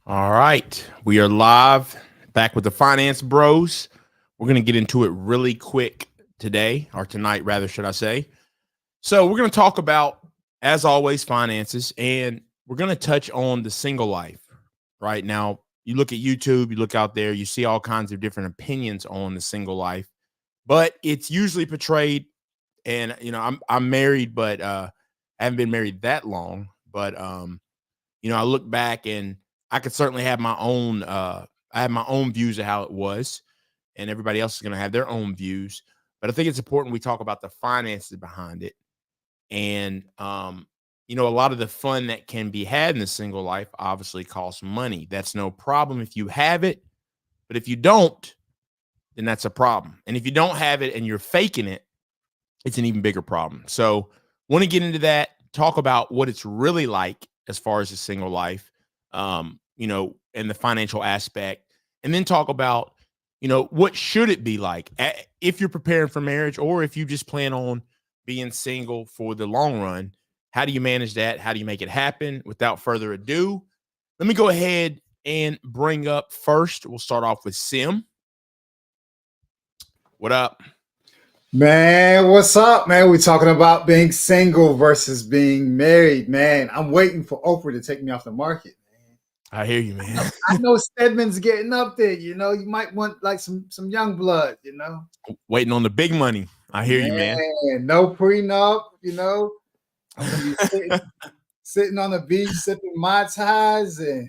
All right. We are live back with the Finance Bros. We're going to get into it really quick today, or tonight, rather, should I say. So, we're going to talk about, as always, finances, and we're going to touch on the single life. Right now, you look at YouTube, you look out there, you see all kinds of different opinions on the single life, but it's usually portrayed. And, I'm married, but I haven't been married that long. But, I look back and I could certainly have my own I have my own views of how it was, and everybody else is going to have their own views. But I think it's important we talk about the finances behind it. And a lot of the fun that can be had in the single life obviously costs money. That's no problem if you have it, but if you don't, then that's a problem. And if you don't have it and you're faking it, it's an even bigger problem. So, want to get into that, talk about what it's really like as far as a single life, and the financial aspect, and then talk about, what should it be like if you're preparing for marriage or if you just plan on being single for the long run. How do you manage that? How do you make it happen? Without further ado, let me go ahead and bring up first. We'll start off with Sim. What up? Man, what's up, man? We're talking about being single versus being married, man. I'm waiting for Oprah to take me off the market, man. I hear you, man. I know Stedman's getting up there, you might want like some young blood, Waiting on the big money. I hear you, man. No prenup, I'm gonna be sitting on the beach sipping Mai Tais and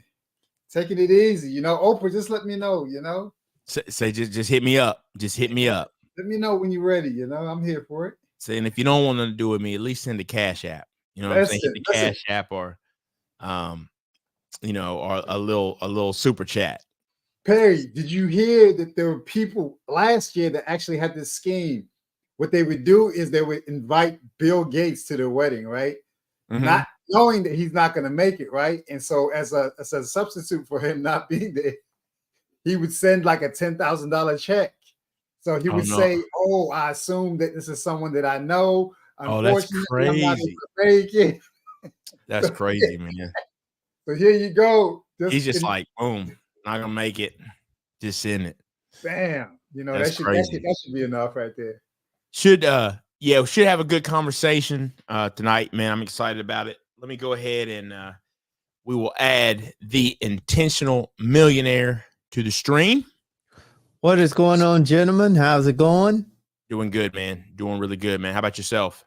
taking it easy. Oprah, just let me know, Say just hit me up. Just hit me up. Let me know when you're ready, I'm here for it. Saying if you don't want to do with me, at least send the Cash App. You know what I'm saying? Hit the Cash App or or a little super chat. Perry, did you hear that there were people last year that actually had this scheme? What they would do is they would invite Bill Gates to their wedding, right? Mm-hmm. Not knowing that he's not going to make it, right? And so as a substitute for him not being there, he would send like a $10,000 check. So he would say, "Oh, I assume that this is someone that I know. Unfortunately, that's crazy. I'm not going to make it." That's crazy, man. So here you go. He's just like, boom, not gonna make it. Just send it. Bam. That should be enough right there. Should we should have a good conversation tonight, man. I'm excited about it. Let me go ahead and we will add the intentional millionaire to the stream. What is going on, gentlemen? How's it going? Doing good, man. Doing really good, man. How about yourself?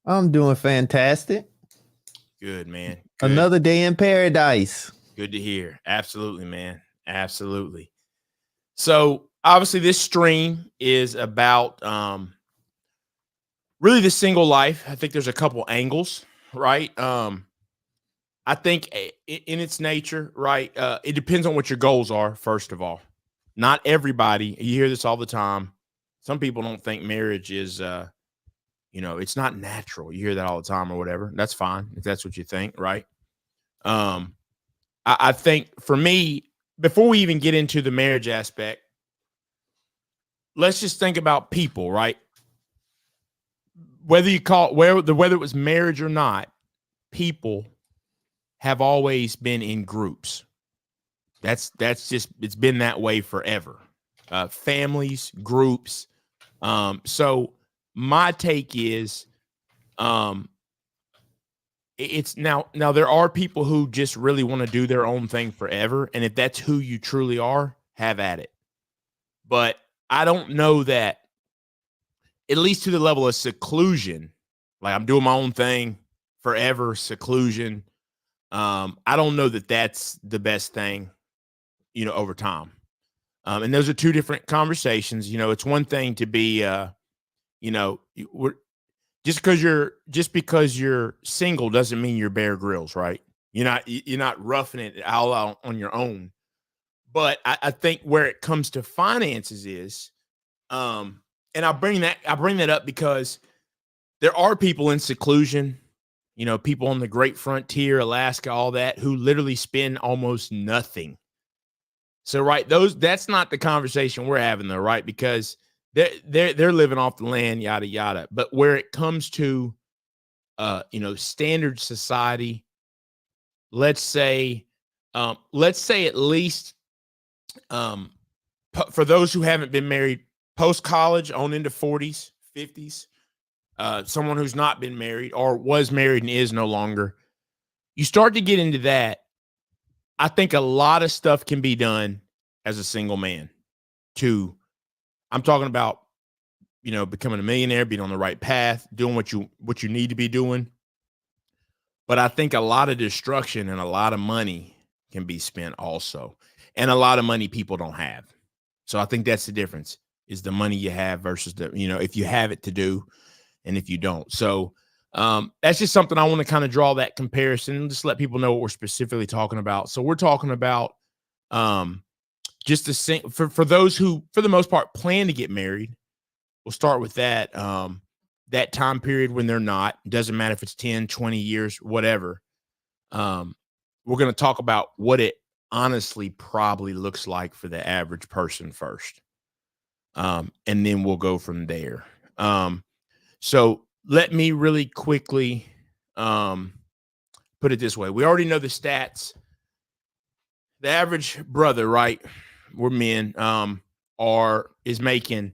I'm doing fantastic. Good, man. Good. Another day in paradise. Good to hear. Absolutely, man. Absolutely. So obviously this stream is about really the single life. I think there's a couple angles, right? I think in its nature, right? It depends on what your goals are, first of all. Not everybody, you hear this all the time. Some people don't think marriage is it's not natural. You hear that all the time or whatever. That's fine if that's what you think, right? I think for me, before we even get into the marriage aspect, let's just think about people, right? Whether you call it whether it was marriage or not, people have always been in groups. That's just, it's been that way forever. Families, groups. So my take is, it's now there are people who just really want to do their own thing forever. And if that's who you truly are, have at it. But I don't know that, at least to the level of seclusion, like I'm doing my own thing forever, seclusion. I don't know that that's the best thing, over time. And those are two different conversations. It's one thing to be, just because you're single doesn't mean you're Bear Grylls, right? You're not roughing it all out on your own. But I think where it comes to finances is, and I bring that up because there are people in seclusion, people on the Great Frontier, Alaska, all that, who literally spend almost nothing. So, right, that's not the conversation we're having, though, right? Because they're living off the land, yada yada. But where it comes to, standard society, let's say, let's say at least for those who haven't been married post college on into 40s, 50s, someone who's not been married or was married and is no longer, you start to get into that. I think a lot of stuff can be done as a single man I'm talking about, becoming a millionaire, being on the right path, doing what you need to be doing. But I think a lot of destruction and a lot of money can be spent also. And a lot of money people don't have. So I think that's the difference, is the money you have versus if you have it to do and if you don't. So that's just something I want to kind of draw that comparison and just let people know what we're specifically talking about. So we're talking about for those who, for the most part, plan to get married. We'll start with that. That time period when they're not, it doesn't matter if it's 10, 20 years, whatever. We're going to talk about what it honestly probably looks like for the average person first. And then we'll go from there. So let me really quickly put it this way. We already know the stats. The average brother, right? We're men, is making,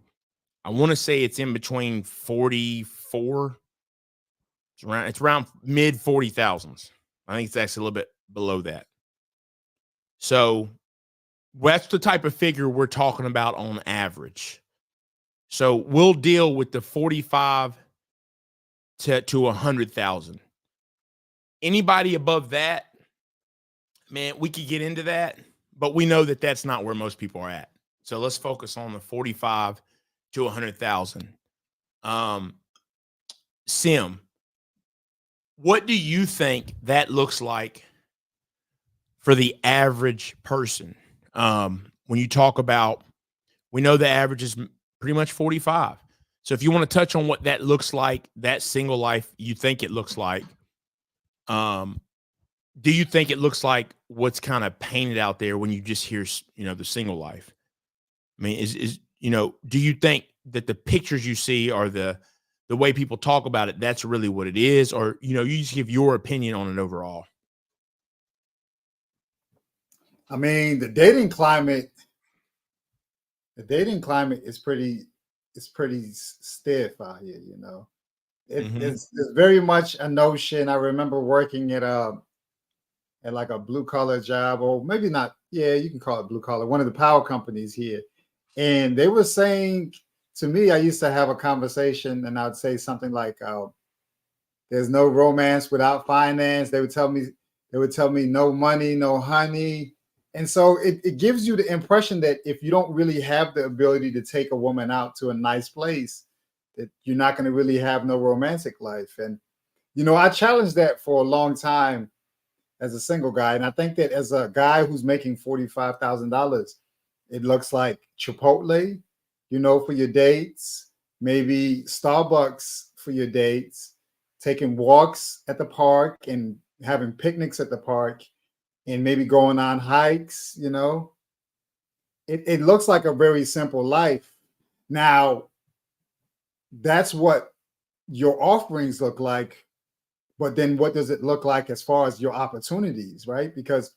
I want to say it's in between 44. It's around mid 40,000s. I think it's actually a little bit below that. So that's the type of figure we're talking about on average. So we'll deal with the 45 to 100,000. Anybody above that, man, we could get into that, but we know that that's not where most people are at. So let's focus on the 45 to 100,000. Sim, what do you think that looks like for the average person? When you talk about, we know the average is pretty much 45. So if you want to touch on what that looks like, that single life you think it looks like, do you think it looks like what's kind of painted out there when you just hear, the single life? I mean, do you think that the pictures you see are the way people talk about it, that's really what it is? Or, you just give your opinion on it overall? I mean, the dating climate is pretty stiff out here, It's very much a notion. I remember working at like a blue collar job, or maybe not. Yeah, you can call it blue collar, one of the power companies here. And they were saying to me, I used to have a conversation and I'd say something like, there's no romance without finance. They would tell me no money, no honey. And so it gives you the impression that if you don't really have the ability to take a woman out to a nice place, that you're not going to really have no romantic life. And, I challenged that for a long time as a single guy. And I think that as a guy who's making $45,000, it looks like Chipotle, for your dates, maybe Starbucks for your dates, taking walks at the park and having picnics at the park, and maybe going on hikes, It looks like a very simple life. Now, that's what your offerings look like. But then what does it look like as far as your opportunities, right? Because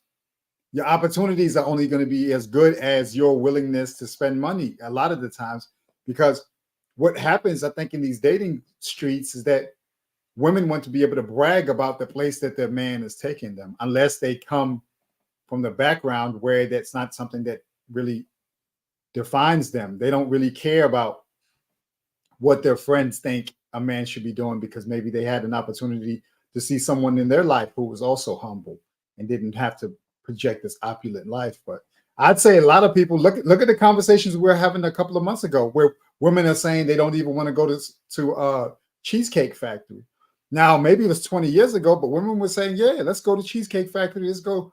your opportunities are only going to be as good as your willingness to spend money a lot of the times. Because what happens, I think, in these dating streets is that women want to be able to brag about the place that their man is taking them, unless they come from the background where that's not something that really defines them. They don't really care about what their friends think a man should be doing, because maybe they had an opportunity to see someone in their life who was also humble and didn't have to project this opulent life. But I'd say a lot of people look at the conversations we were having a couple of months ago, where women are saying they don't even want to go to Cheesecake Factory. Now, maybe it was 20 years ago, but women were saying, yeah, let's go to Cheesecake Factory. Let's go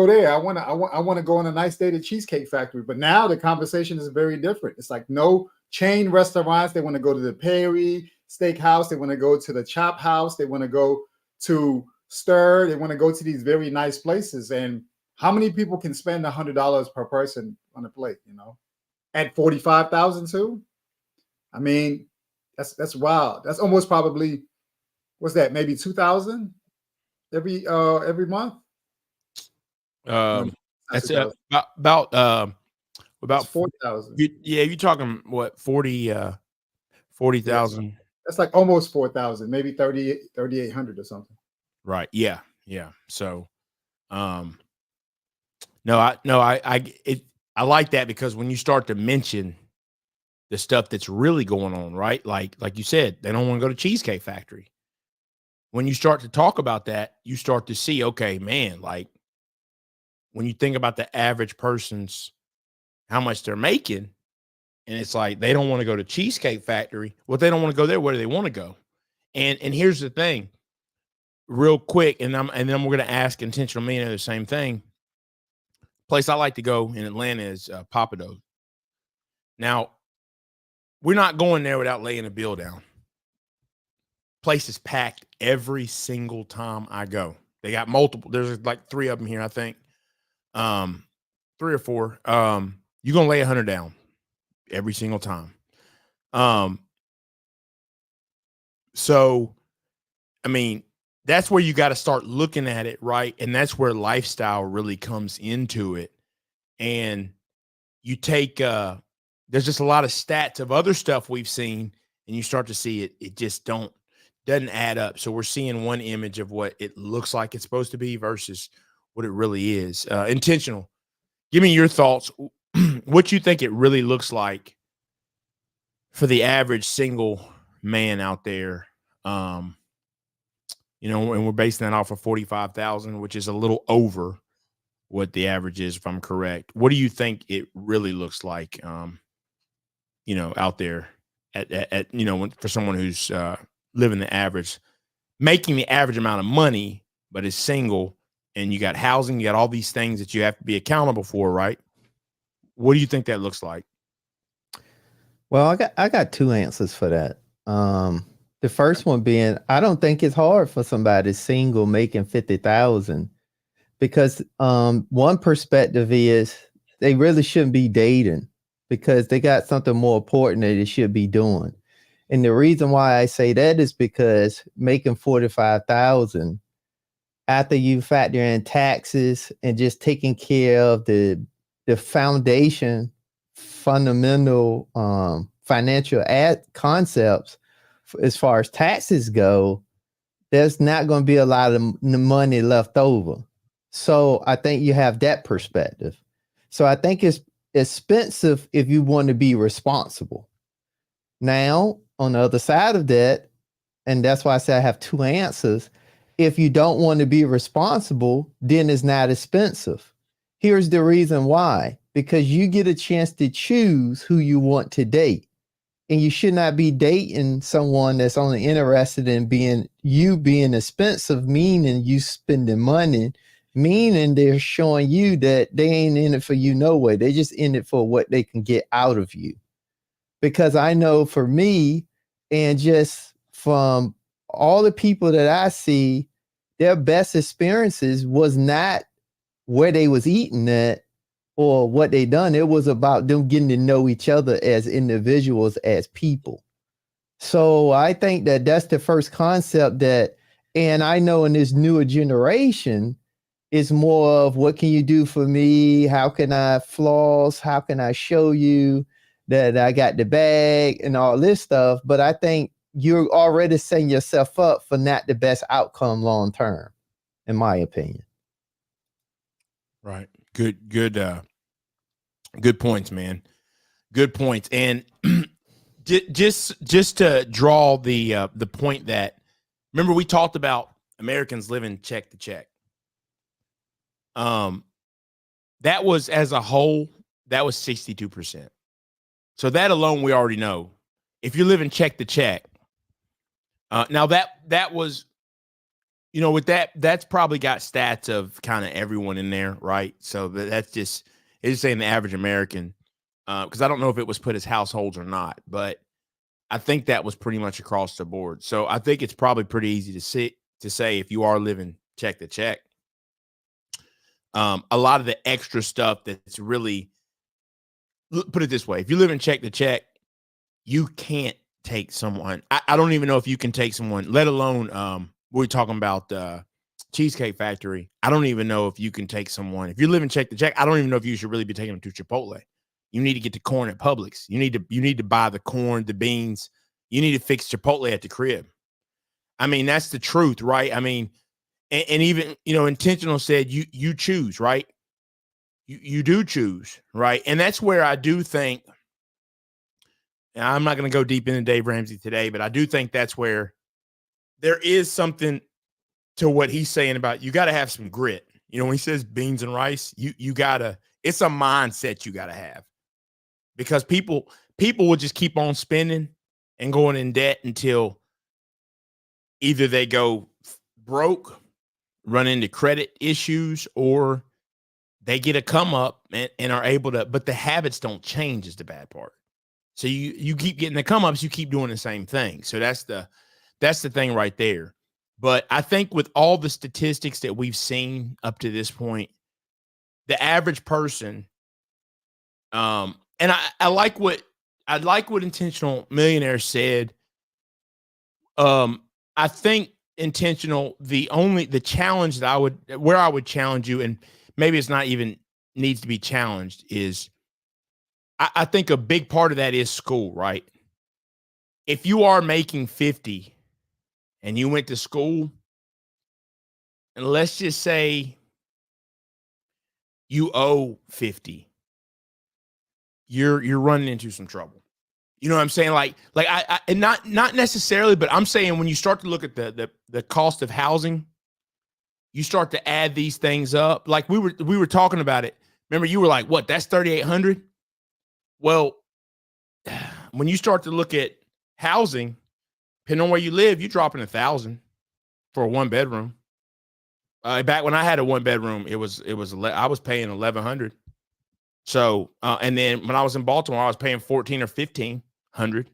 there. I want to go on a nice day to Cheesecake Factory. But now the conversation is very different. It's like no chain restaurants. They want to go to the Perry Steakhouse. They want to go to the Chop House. They want to go to Stir. They want to go to these very nice places. And how many people can spend $100 per person on a plate, at 45,000 too? I mean, that's wild. That's almost probably, what's that? Maybe 2,000 every month. That's 2,000. about 4,000. yeah, you're talking what 40,000. That's like almost 4,000, maybe 3,800 or something. Right. Yeah. Yeah. So, I like that because when you start to mention the stuff that's really going on, right? Like you said, they don't want to go to Cheesecake Factory. When you start to talk about that, you start to see, okay, man, like when you think about the average person's how much they're making, and it's like they don't want to go to Cheesecake Factory. Well, they don't want to go there. Where do they want to go? And here's the thing, real quick, and then we're going to ask Intentional Millionaire the same thing. Place I like to go in Atlanta is Pappadeaux. Now, we're not going there without laying a bill down. Place is packed every single time I go. They got multiple. There's like 3 of them here, I think. 3 or 4. You're gonna lay 100 down every single time. So, I mean, that's where you got to start looking at it, right? And that's where lifestyle really comes into it. And you take, there's just a lot of stats of other stuff we've seen, and you start to see it. It just doesn't add up. So we're seeing one image of what it looks like it's supposed to be versus what it really is. Intentional. Give me your thoughts. What you think it really looks like for the average single man out there. And we're basing that off of 45,000, which is a little over what the average is, if I'm correct. What do you think it really looks like, out there at for someone who's living the average, making the average amount of money, but is single, and you got housing, you got all these things that you have to be accountable for, right? What do you think that looks like? Well, I got 2 answers for that. The first one being, I don't think it's hard for somebody single making 50,000, because one perspective is they really shouldn't be dating because they got something more important that they should be doing. And the reason why I say that is because making 45,000 after you factor in taxes and just taking care of the fundamental financial concepts as far as taxes go, there's not going to be a lot of money left over. So I think you have that perspective. So I think it's expensive if you want to be responsible. Now, on the other side of that, and that's why I say I have 2 answers. If you don't want to be responsible, then it's not expensive. Here's the reason why. Because you get a chance to choose who you want to date. And you should not be dating someone that's only interested in being expensive, meaning you spending money, meaning they're showing you that they ain't in it for you no way. They just in it for what they can get out of you. Because I know for me, and just from all the people that I see, their best experiences was not where they was eating at or what they done. It was about them getting to know each other as individuals, as people. So I think that that's the first concept and I know in this newer generation, it's more of what can you do for me? How can I floss? How can I show you that I got the bag and all this stuff? But I think you're already setting yourself up for not the best outcome long term, in my opinion. Right. Good points, man. Good points. And just to draw the point that, remember we talked about Americans living check to check. That was, as a whole, that was 62%. So that alone, we already know. If you're living check to check, now that was, with that's probably got stats of kind of everyone in there, right? So that's just, it's just saying the average American, because I don't know if it was put as households or not, but I think that was pretty much across the board. So I think it's probably pretty easy to say if you are living check to check. A lot of the extra stuff that's really, put it this way, if you live in check to check, you can't take someone. I don't even know if you can take someone, let alone we're talking about Cheesecake Factory, I don't even know if you can take someone, if you're living check to check, I don't even know if you should really be taking them to Chipotle. You need to get the corn at Publix. You need to buy the corn, the beans. You need to fix Chipotle at the crib. I mean, that's the truth, right? I mean, and even, Intentional said you choose, right? You do choose, right? And that's where I do think, and I'm not going to go deep into Dave Ramsey today, but I do think that's where there is something to what he's saying about you got to have some grit. When he says beans and rice, you got to, it's a mindset you got to have, because people will just keep on spending and going in debt until either they go broke, run into credit issues, or they get a come up and are able to, but the habits don't change is the bad part. So you keep getting the come ups, you keep doing the same thing. So that's the thing right there. But I think with all the statistics that we've seen up to this point, the average person, and I like what Intentional Millionaire said. I think Intentional, the challenge that I would challenge you, and maybe it's not even needs to be challenged, is I think a big part of that is school, right? If you are making 50 and you went to school, and let's just say you owe 50, you're running into some trouble. You know what I'm saying? Like I and not necessarily, but I'm saying when you start to look at the cost of housing, you start to add these things up. Like we were talking about it. Remember, you were like, "What? That's $3,800." Well, when you start to look at housing, depending on where you live, you're dropping $1,000 for a 1-bedroom. Back when I had a 1-bedroom, I was paying $1,100. So, and then when I was in Baltimore, I was paying $1,400 or $1,500.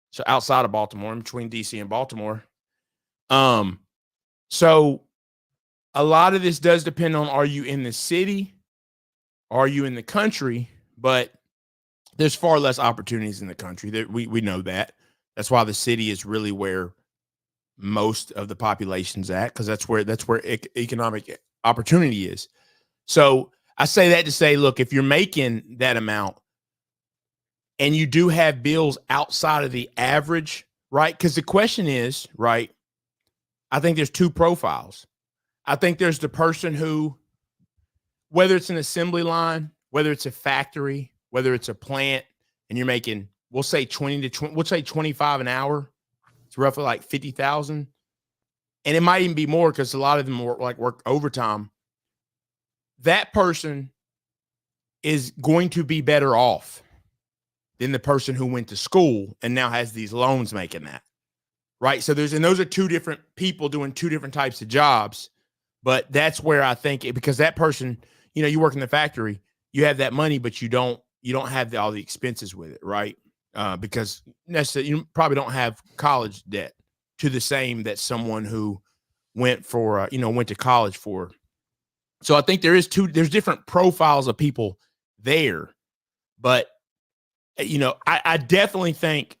So outside of Baltimore, in between DC and Baltimore. So a lot of this does depend on, are you in the city? Are you in the country? But there's far less opportunities in the country. That we know that. That's why the city is really where most of the population's at, because that's where economic opportunity is. So I say that to say, look, if you're making that amount and you do have bills outside of the average, right? Because the question is, right, I think there's two profiles. I think there's the person who, whether it's an assembly line, whether it's a factory, whether it's a plant, and you're making, we'll say 25 an hour. It's roughly like 50,000. And it might even be more because a lot of them work overtime. That person is going to be better off than the person who went to school and now has these loans making that. Right. So those are two different people doing two different types of jobs. But that's where I think because that person, you work in the factory, you have that money, but you don't have all the expenses with it. Right. Because necessarily you probably don't have college debt to the same that someone who went to college for. So I think there's different profiles of people there, but I definitely think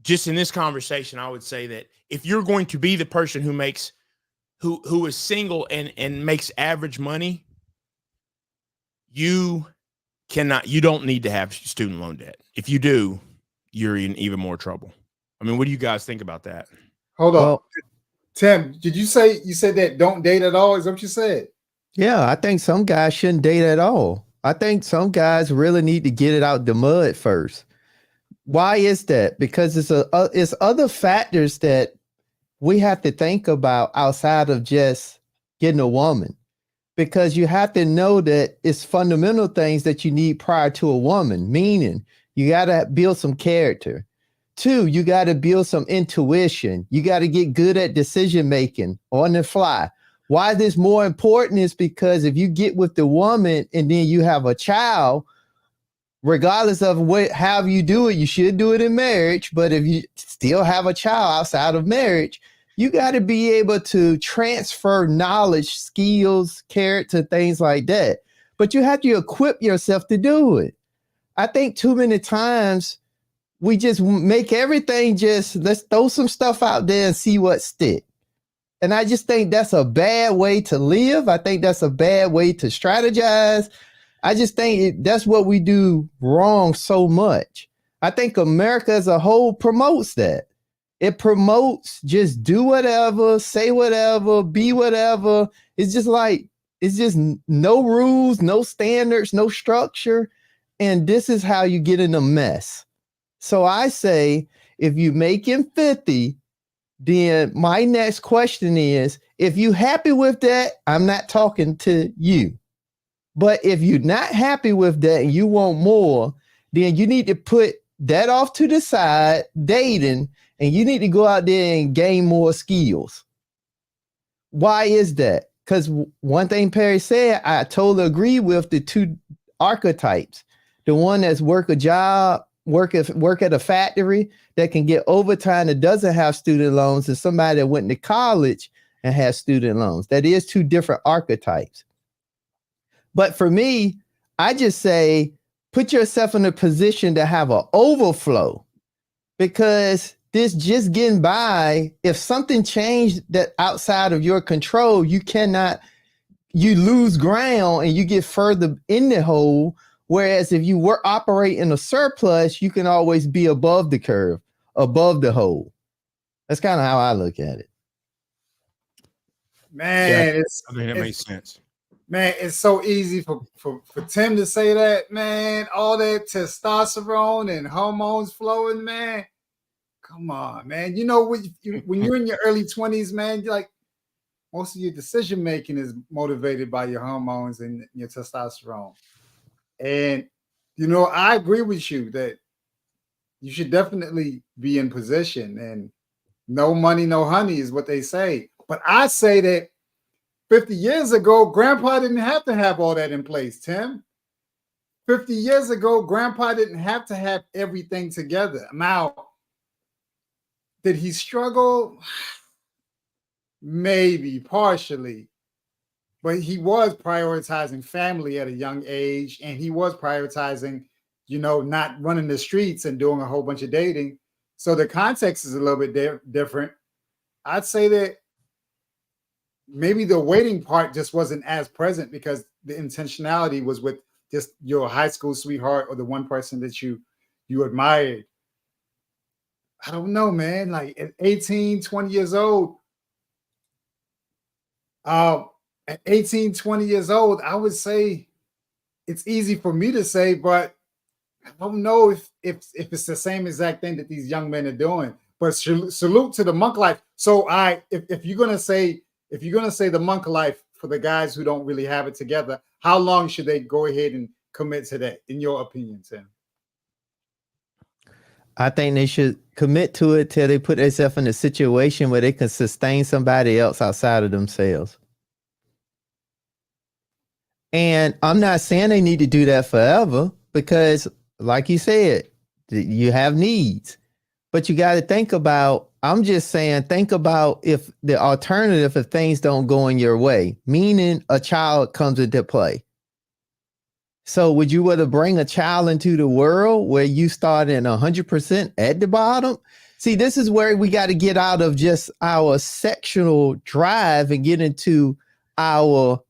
just in this conversation, I would say that if you're going to be the person who is single and makes average money, you don't need to have student loan debt. If you do, you're in even more trouble. I mean, what do you guys think about that? Hold on. Tim, did you said that don't date at all? Is that what you said? Yeah, I think some guys shouldn't date at all. I think some guys really need to get it out the mud first. Why is that? Because it's other factors that we have to think about outside of just getting a woman. Because you have to know that it's fundamental things that you need prior to a woman, meaning you got to build some character. 2, you got to build some intuition. You got to get good at decision making on the fly. Why this more important is because if you get with the woman and then you have a child, regardless of how you do it, you should do it in marriage. But if you still have a child outside of marriage, you got to be able to transfer knowledge, skills, character, things like that. But you have to equip yourself to do it. I think too many times we just make everything let's throw some stuff out there and see what sticks. And I just think that's a bad way to live. I think that's a bad way to strategize. I just think that's what we do wrong so much. I think America as a whole promotes that. It promotes just do whatever, say whatever, be whatever. It's just no rules, no standards, no structure. And this is how you get in a mess. So I say, if you making 50, then my next question is, if you happy with that, I'm not talking to you. But if you're not happy with that and you want more, then you need to put that off to the side, dating, and you need to go out there and gain more skills. Why is that? Because one thing Perry said, I totally agree with the two archetypes. The one that's work a job, work at a factory that can get overtime that doesn't have student loans, and somebody that went to college and has student loans. That is two different archetypes. But for me, I just say, put yourself in a position to have an overflow, because this just getting by, if something changed that outside of your control, you lose ground and you get further in the hole. Whereas if you were operating a surplus, you can always be above the curve, above the hole. That's kind of how I look at it. Man, I think that makes sense. Man, it's so easy for Tim to say that, man. All that testosterone and hormones flowing, man. Come on, man. You know, when you're in your early 20s, man, you're like, most of your decision making is motivated by your hormones and your testosterone. And, you know, I agree with you that you should definitely be in position, and no money, no honey is what they say. But I say that 50 years ago, Grandpa didn't have to have all that in place, Tim. 50 years ago, Grandpa didn't have to have everything together. Now, did he struggle? Maybe, partially. But he was prioritizing family at a young age, and he was prioritizing, you know, not running the streets and doing a whole bunch of dating. So the context is a little bit different. I'd say that maybe the waiting part just wasn't as present because the intentionality was with just your high school sweetheart or the one person that you admired. I don't know, man. Like at 18, 20 years old, at 18, 20 years old, I would say it's easy for me to say, but I don't know if it's the same exact thing that these young men are doing. But salute to the monk life. So if you're gonna say the monk life for the guys who don't really have it together, how long should they go ahead and commit to that, in your opinion, Tim? I think they should commit to it till they put themselves in a situation where they can sustain somebody else outside of themselves. And I'm not saying they need to do that forever, because like you said, you have needs, but you got to think about, I'm just saying, think about if the alternative, if things don't go in your way, meaning a child comes into play. So would you rather bring a child into the world where you start in 100% at the bottom? See, this is where we got to get out of just our sexual drive and get into our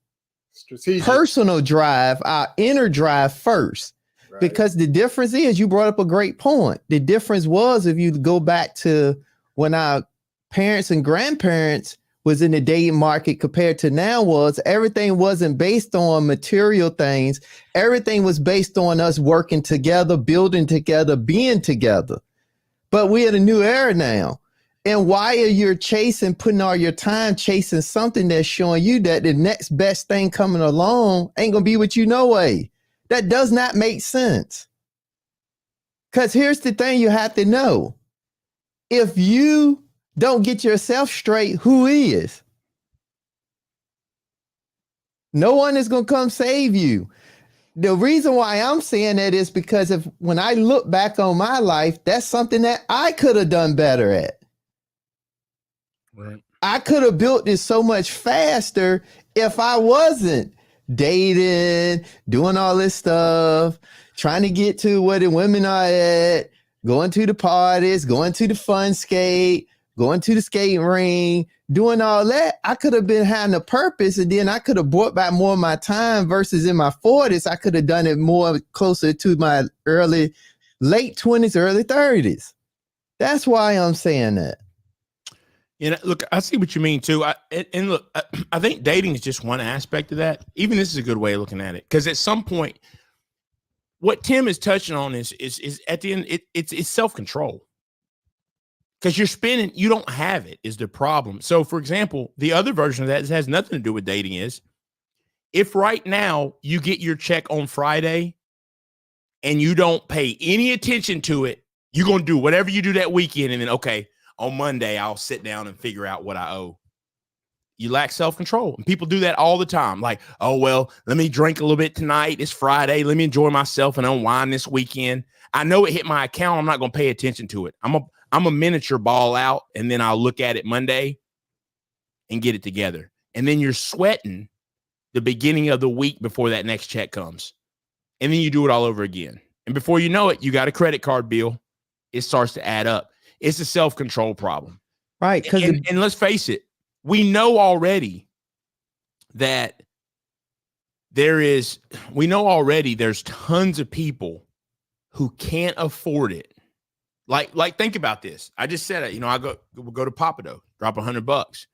strategic personal drive, our inner drive first. Right. Because the difference is, you brought up a great point. The difference was, if you go back to when our parents and grandparents was in the dating market compared to now, was everything wasn't based on material things. Everything was based on us working together, building together, being together. But we're in a new era now. And while you're putting all your time chasing something that's showing you that the next best thing coming along ain't gonna be what you know way. That does not make sense. Because here's the thing you have to know. If you don't get yourself straight, who is? No one is going to come save you. The reason why I'm saying that is because when I look back on my life, that's something that I could have done better at. Right. I could have built this so much faster if I wasn't dating, doing all this stuff, trying to get to where the women are at, going to the parties, going to the fun skate, going to the skating ring, doing all that, I could have been having a purpose, and then I could have brought back more of my time versus in my 40s. I could have done it more closer to my late 20s, early 30s. That's why I'm saying that. You know, look, I see what you mean too. I think dating is just one aspect of that. Even this is a good way of looking at it, because at some point, what Tim is touching on is at the end, it's self-control. Because you're spending, you don't have it is the problem. So, for example, the other version of that has nothing to do with dating is if right now you get your check on Friday and you don't pay any attention to it, you're going to do whatever you do that weekend. And then, okay, on Monday, I'll sit down and figure out what I owe. You lack self-control. And people do that all the time. Like, oh, well, let me drink a little bit tonight. It's Friday. Let me enjoy myself and unwind this weekend. I know it hit my account. I'm not going to pay attention to it. I'm a miniature ball out, and then I'll look at it Monday and get it together. And then you're sweating the beginning of the week before that next check comes. And then you do it all over again. And before you know it, you got a credit card bill. It starts to add up. It's a self-control problem. Right. And let's face it, we know already that there's tons of people who can't afford it. Like think about this. I just said it. You know, we'll go to Papado, drop $100.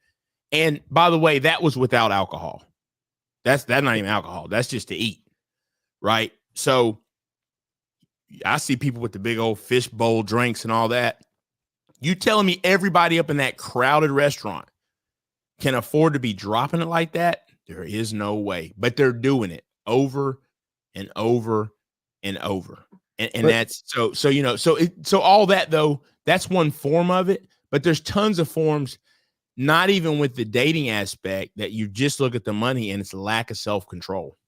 And by the way, that was without alcohol. That's not even alcohol. That's just to eat, right? So I see people with the big old fish bowl drinks and all that. You telling me everybody up in that crowded restaurant can afford to be dropping it like that? There is no way. But they're doing it over and over and over. And that's so you know, so all that though, that's one form of it, but there's tons of forms, not even with the dating aspect, that you just look at the money and it's lack of self-control.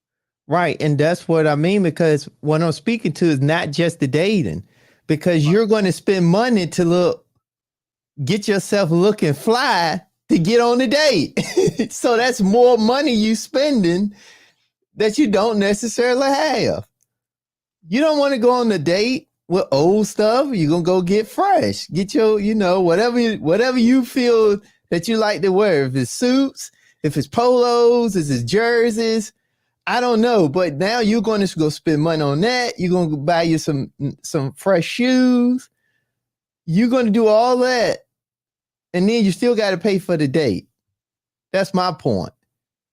Right. And that's what I mean, because what I'm speaking to is not just the dating, because you're going to spend money to get yourself looking fly to get on the date. So that's more money you spending that you don't necessarily have. You don't want to go on a date with old stuff. You're going to go get fresh. Get your, whatever you feel that you like to wear. If it's suits, if it's polos, if it's jerseys, I don't know. But now you're going to go spend money on that. You're going to buy you some fresh shoes. You're going to do all that. And then you still got to pay for the date. That's my point.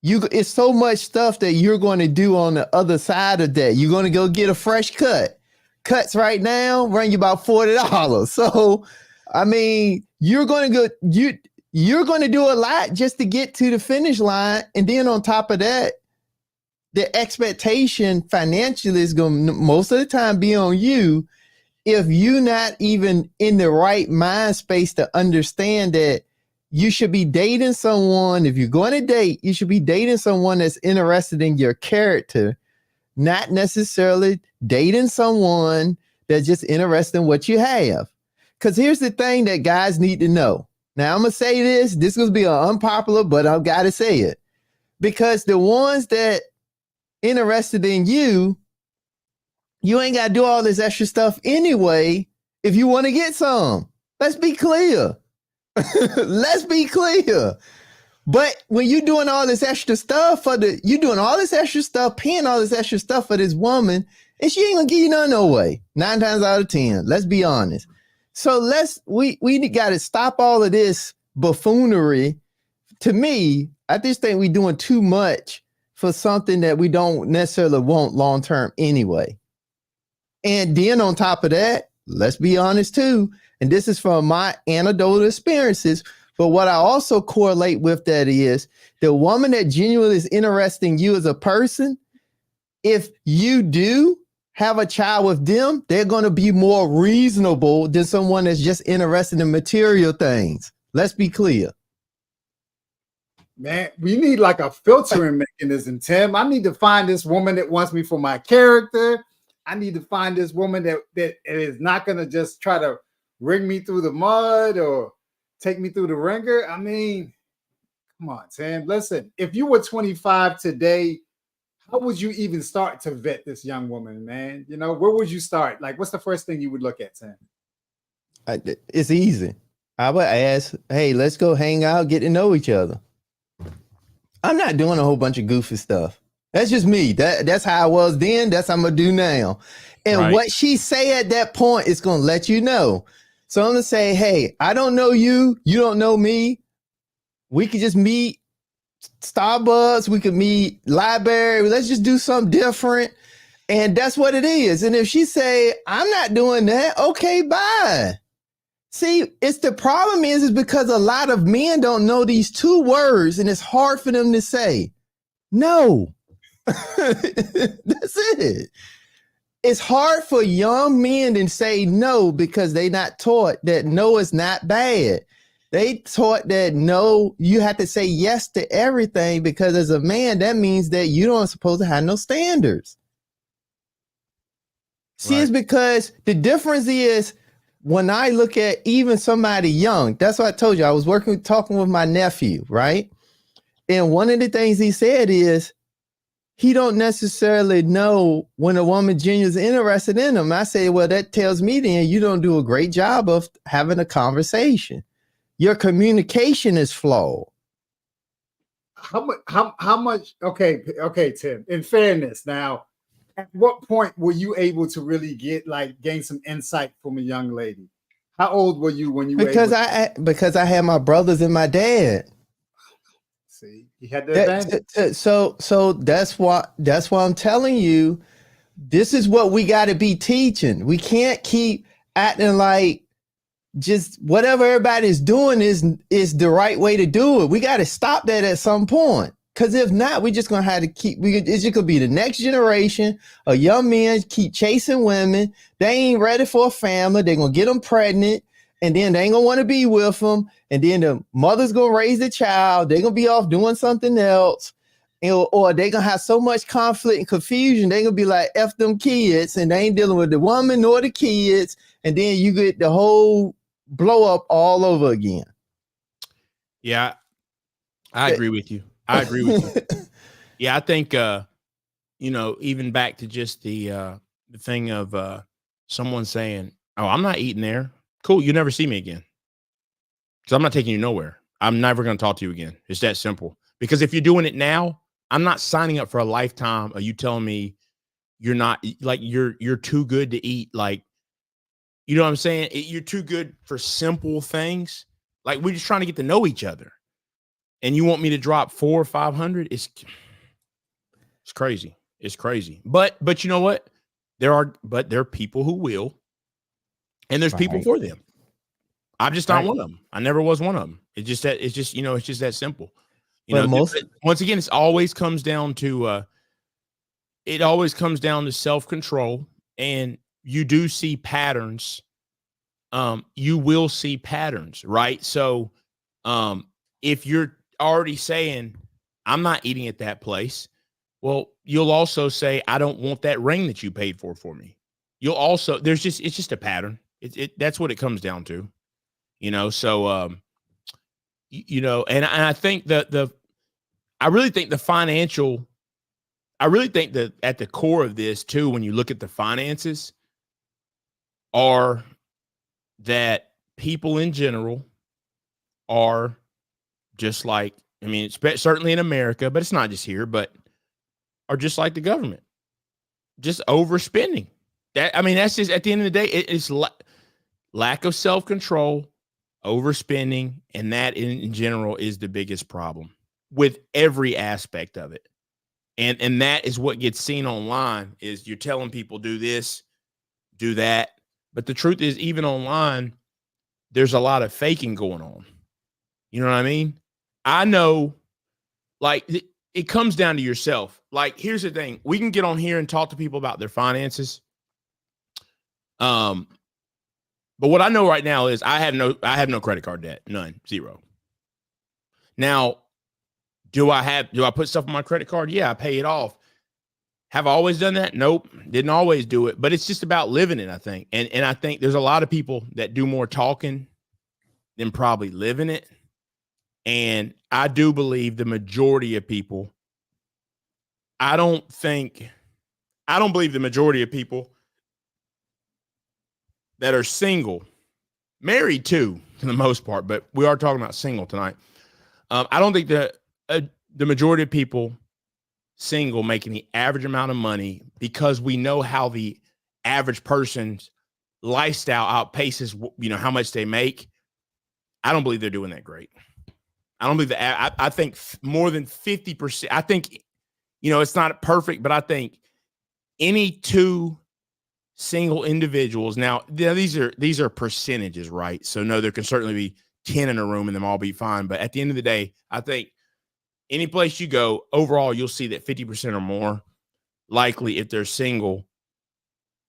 It's so much stuff that you're going to do on the other side of that. You're going to go get a fresh cut. Cuts right now run you about $40. So, I mean, you're going to do a lot just to get to the finish line. And then on top of that, the expectation financially is going to most of the time be on you if you're not even in the right mind space to understand that you should be dating someone. If you're going to date, you should be dating someone that's interested in your character, not necessarily dating someone that's just interested in what you have. Because here's the thing that guys need to know. Now, I'm going to say this. This is going to be unpopular, but I've got to say it. Because the ones that interested in you ain't got to do all this extra stuff anyway if you want to get some. Let's be clear. Let's be clear. But when you're doing all this extra stuff paying all this extra stuff for this woman, and she ain't gonna give you none no way. 9 times out of 10. Let's be honest. So we got to stop all of this buffoonery. To me, I just think we're doing too much for something that we don't necessarily want long term anyway. And then on top of that, let's be honest too, and this is from my anecdotal experiences, but what I also correlate with that is the woman that genuinely is interested in you as a person, if you do have a child with them, they're going to be more reasonable than someone that's just interested in material things. Let's be clear. Man, we need like a filtering mechanism, Tim. I need to find this woman that wants me for my character. I need to find this woman that is not going to just try to wring me through the mud or take me through the ringer. I mean, come on, Tim. Listen, if you were 25 today, how would you even start to vet this young woman, man? Where would you start? Like, what's the first thing you would look at, Tim? It's easy. I would ask, hey, let's go hang out, get to know each other. I'm not doing a whole bunch of goofy stuff. That's just me. That's how I was then. That's how I'm gonna do now. And Right. what she say at that point is gonna let you know. So I'm gonna say, hey, I don't know you. You don't know me. We could just meet Starbucks. We could meet library. Let's just do something different. And that's what it is. And if she say, I'm not doing that, okay, bye. See, it's the problem is because a lot of men don't know these two words and it's hard for them to say no. That's it. It's hard for young men to say no because they not taught that no is not bad. They taught that no, you have to say yes to everything because as a man, that means that you don't supposed to have no standards. See, Right. it's because the difference is when I look at even somebody young, that's what I told you. I was talking with my nephew, right? And one of the things he said is he don't necessarily know when a woman genuinely is interested in him. I say, well, that tells me then you don't do a great job of having a conversation. Your communication is flawed. How much? Okay, Tim. In fairness, now, at what point were you able to really gain some insight from a young lady? How old were you when you Because were I had my brothers and my dad. See, you had the advantage. So that's why I'm telling you, this is what we got to be teaching. We can't keep acting like just whatever everybody's doing is the right way to do it. We got to stop that at some point. Because if not, we're just going to have to it's just going to be the next generation of young men keep chasing women. They ain't ready for a family. They're going to get them pregnant. And then they ain't going to want to be with them. And then the mother's going to raise the child. They're going to be off doing something else. Or they're going to have so much conflict and confusion. They're going to be like, F them kids. And they ain't dealing with the woman nor the kids. And then you get the whole blow up all over again. Yeah, I agree with you. I agree with you. Yeah, I think even back to just the thing of someone saying, "Oh, I'm not eating there." Cool, you never see me again. So I'm not taking you nowhere. I'm never going to talk to you again. It's that simple. Because if you're doing it now, I'm not signing up for a lifetime of you telling me you're not like you're too good to eat. Like, you know what I'm saying? You're too good for simple things. Like, we're just trying to get to know each other. And you want me to drop 400 or 500? It's crazy. It's crazy. But you know what? There are people who will, and there's people for them. I'm just not one of them. I never was one of them. It's just that simple. Once again, it always comes down to self-control, and you do see patterns. You will see patterns, right? So, if you're already saying, I'm not eating at that place, well, you'll also say, I don't want that ring that you paid for me. You'll also, it's just a pattern. That's what it comes down to, so, and I think I really think that at the core of this too, when you look at the finances, are that people in general are just like, I mean, it's certainly in America, but it's not just here, but are just like the government, just overspending. That's just, at the end of the day, it's lack of self-control, overspending, and that in general is the biggest problem with every aspect of it. And that is what gets seen online, is you're telling people do this, do that. But the truth is, even online, there's a lot of faking going on. You know what I mean? I know, like, it comes down to yourself. Like, here's the thing. We can get on here and talk to people about their finances. But what I know right now is I have no credit card debt. None. Zero. Now, do I put stuff on my credit card? Yeah, I pay it off. Have I always done that? Nope. Didn't always do it, but it's just about living it, I think. And I think there's a lot of people that do more talking than probably living it. And I do believe the majority of people, I don't believe the majority of people that are single, married too, for the most part, but we are talking about single tonight. I don't think that the majority of people single making the average amount of money, because we know how the average person's lifestyle outpaces, how much they make. I don't believe they're doing that great. I don't believe that. I think more than 50%. I think, it's not perfect, but I think any two single individuals. Now, these are percentages, right? So no, there can certainly be 10 in a room and them all be fine. But at the end of the day, I think any place you go, overall, you'll see that 50% or more likely, if they're single,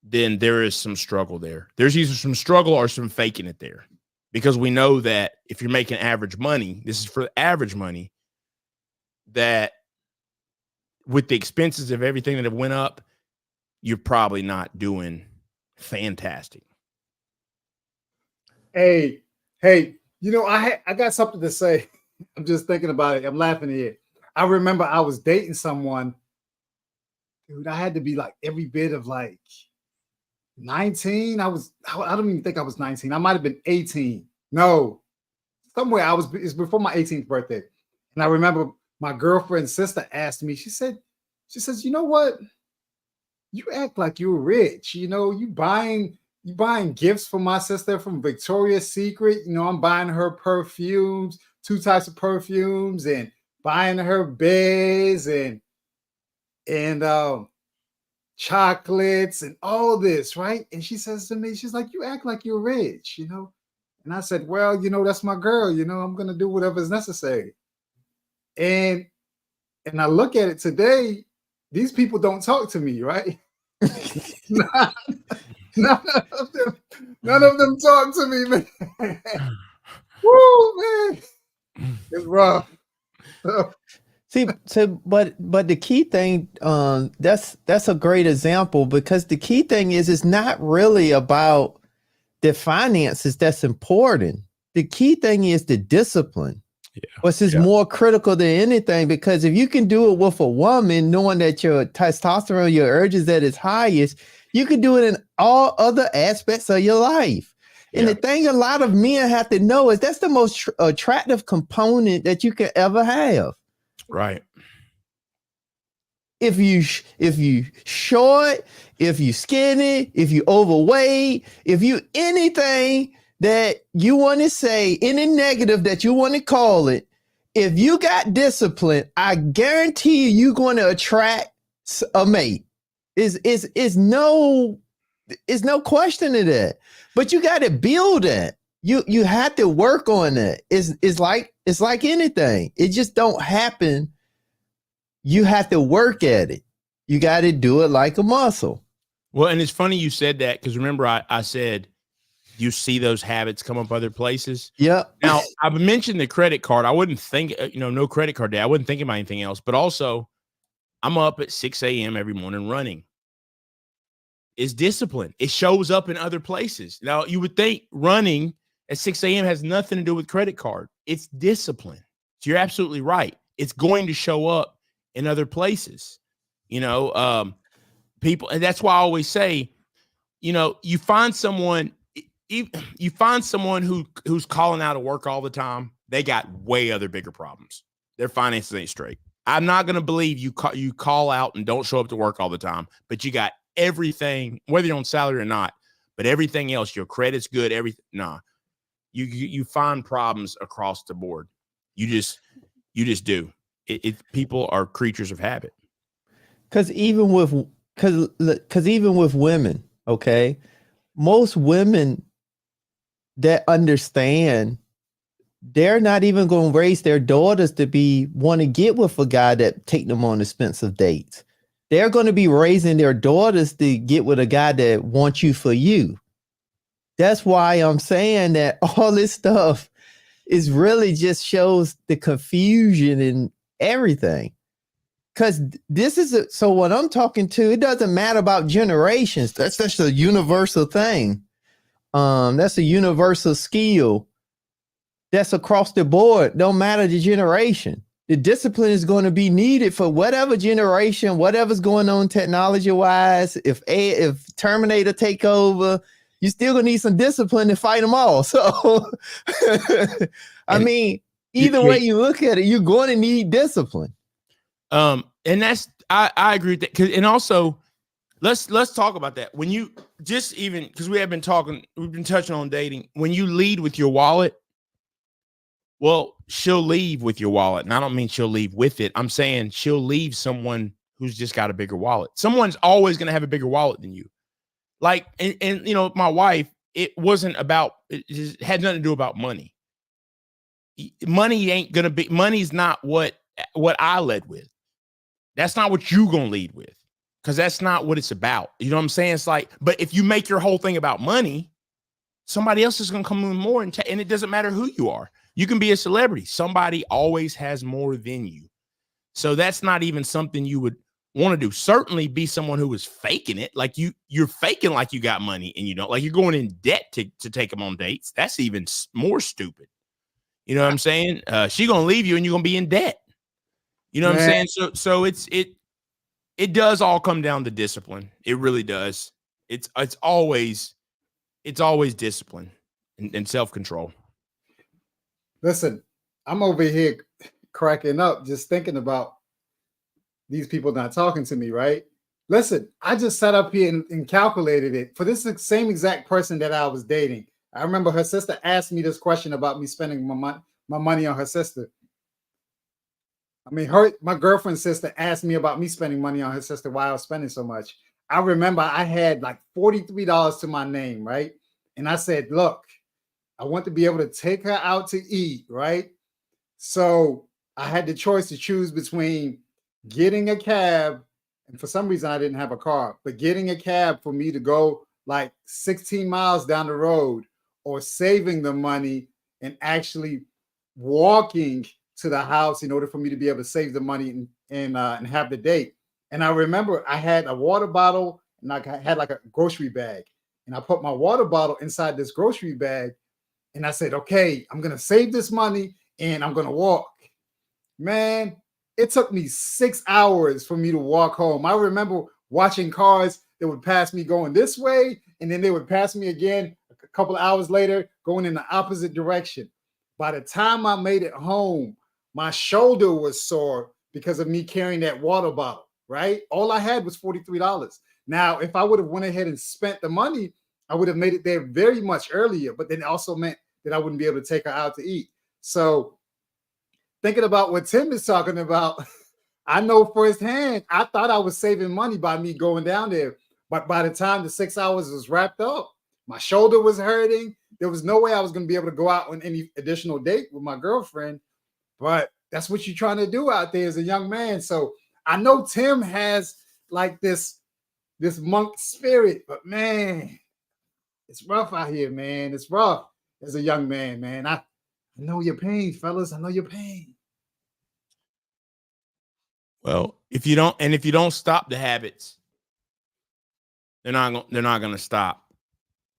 then there is some struggle there. There's either some struggle or some faking it there, because we know that if you're making average money, this is for average money, that with the expenses of everything that have went up, you're probably not doing fantastic. Hey, I got something to say. I'm just thinking about it. I'm laughing here. I remember I was dating someone, dude. I had to be like every bit of like 19. I don't even think I was 19. I might have been 18. No, somewhere it's before my 18th birthday. And I remember my girlfriend's sister asked me, she says, you know what? You act like you're rich. You buying gifts for my sister from Victoria's Secret. I'm buying her perfumes, 2 types of perfumes, and buying her beds and chocolates and all this, right? And she says to me, she's like, you act like you're rich, And I said, well, that's my girl. I'm going to do whatever is necessary. And I look at it today, these people don't talk to me, right? None of them talk to me, man. Woo, man. It's rough. But the key thing, that's a great example, because the key thing is it's not really about the finances that's important. The key thing is the discipline. Which is more critical than anything, because if you can do it with a woman, knowing that your testosterone, your urges at its highest, you can do it in all other aspects of your life. And the thing a lot of men have to know is that's the most attractive component that you can ever have. Right. If you short, if you skinny, if you overweight, if you anything that you want to say, any negative that you want to call it, if you got discipline, I guarantee you're going to attract a mate. Is no question of that. But you got to build that. You have to work on that. It's like anything. It just don't happen. You have to work at it. You got to do it like a muscle. Well, and it's funny you said that, because remember I said you see those habits come up other places. Yeah. Now, I've mentioned the credit card. I wouldn't think, no credit card day. I wouldn't think about anything else. But also, I'm up at 6 a.m. every morning running. It's discipline. It shows up in other places. Now, you would think running at 6 a.m. has nothing to do with credit card. It's discipline. So you're absolutely right. It's going to show up in other places. People, and that's why I always say, you find someone who's calling out of work all the time, they got way other bigger problems. Their finances ain't straight. I'm not going to believe you call out and don't show up to work all the time, but you got everything, whether you're on salary or not, but everything else, your credit's good, everything. Nah, you find problems across the board. You just do. People are creatures of habit. Because even with women, okay, most women that understand, they're not even going to raise their daughters to want to get with a guy that take them on expensive dates. They're going to be raising their daughters to get with a guy that wants you for you. That's why I'm saying that all this stuff is really just shows the confusion in everything. Because so what I'm talking to, it doesn't matter about generations. That's just a universal thing. That's a universal skill. That's across the board. Don't matter the generation. The discipline is going to be needed for whatever generation, whatever's going on technology wise. If Terminator take over, you still gonna need some discipline to fight them all. So, I mean, either way you look at it, you're going to need discipline. And that's I agree with that. And also, let's talk about that. When you just even because we've been touching on dating. When you lead with your wallet, well, she'll leave with your wallet, and I don't mean she'll leave with it. I'm saying she'll leave someone who's just got a bigger wallet. Someone's always going to have a bigger wallet than you. Like, and you know, my wife, it had nothing to do about money. Money's not what I led with. That's not what you gonna lead with, because that's not what it's about. You know what I'm saying? It's like, but if you make your whole thing about money, somebody else is gonna come in more, and it doesn't matter who you are. You can be a celebrity. Somebody always has more than you. So that's not even something you would want to do. Certainly be someone who is faking it. Like you're faking like you got money and you don't. Like you're going in debt to take them on dates. That's even more stupid. You know what I'm saying? She gonna leave you and you're gonna be in debt. You know what I'm saying? So it does all come down to discipline. It really does. It's always discipline and self-control. Listen, I'm over here cracking up just thinking about these people not talking to me, right? Listen, I just sat up here and calculated it for this same exact person that I was dating. I remember her sister asked me this question about me spending my money on her sister. I mean, my girlfriend's sister asked me about me spending money on her sister, why I was spending so much. I remember I had like $43 to my name, right? And I said, look, I want to be able to take her out to eat, right? So I had the choice to choose between getting a cab, and for some reason I didn't have a car, but getting a cab for me to go like 16 miles down the road, or saving the money and actually walking to the house in order for me to be able to save the money and have the date. And I remember I had a water bottle and I had like a grocery bag, and I put my water bottle inside this grocery bag, and I said, okay, I'm gonna save this money and I'm gonna walk. Man, it took me 6 hours for me to walk home. I remember watching cars that would pass me going this way, and then they would pass me again a couple of hours later going in the opposite direction. By the time I made it home, my shoulder was sore because of me carrying that water bottle, right? All I had was $43. Now, if I would have went ahead and spent the money, I would have made it there very much earlier, but then it also meant that I wouldn't be able to take her out to eat. So thinking about what Tim is talking about, I know firsthand, I thought I was saving money by me going down there, but by the time the 6 hours was wrapped up, my shoulder was hurting. There was no way I was going to be able to go out on any additional date with my girlfriend, but that's what you're trying to do out there as a young man. So I know Tim has like this monk spirit, but man, it's rough out here, man. It's rough as a young man, man. I know your pain, fellas. I know your pain. Well, if you don't stop the habits, they're not going to stop.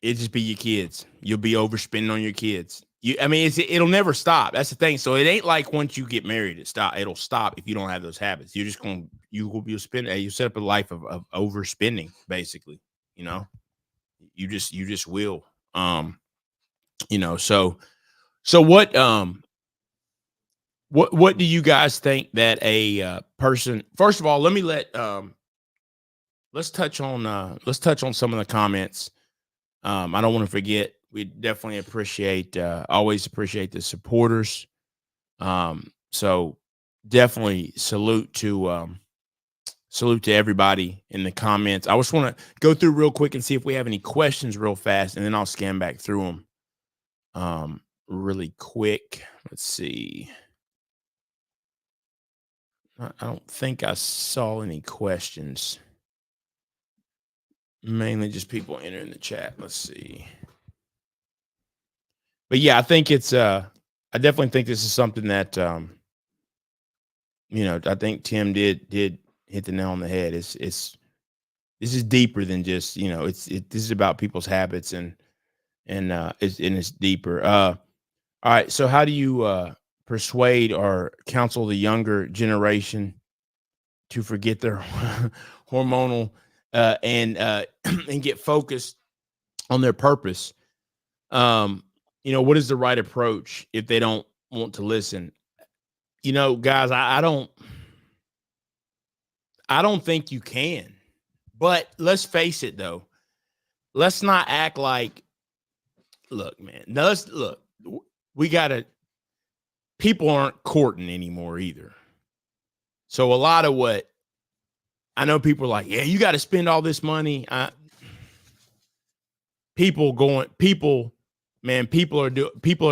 It just be your kids. You'll be overspending on your kids. It'll never stop. That's the thing. So it ain't like once you get married, it'll stop if you don't have those habits. You're just you'll set up a life of overspending, basically. You know, you just will. You know, so what do you guys think that a person? First of all, let's touch on some of the comments. I don't want to forget. We definitely always appreciate the supporters. So definitely salute to everybody in the comments. I just want to go through real quick and see if we have any questions real fast, and then I'll scan back through them really quick. Let's see. I don't think I saw any questions. Mainly just people entering the chat. Let's see. But yeah, I think I definitely think this is something that, I think Tim did hit the nail on the head. This is deeper than just, this is about people's habits and it's deeper. All right. So how do you, persuade or counsel the younger generation to forget their hormonal, and get focused on their purpose. What is the right approach if they don't want to listen? Guys, I don't think you can. But let's face it, though. Let's not act like, look, man. We gotta. People aren't courting anymore either. So a lot of what I know, people are like, yeah, you got to spend all this money. People are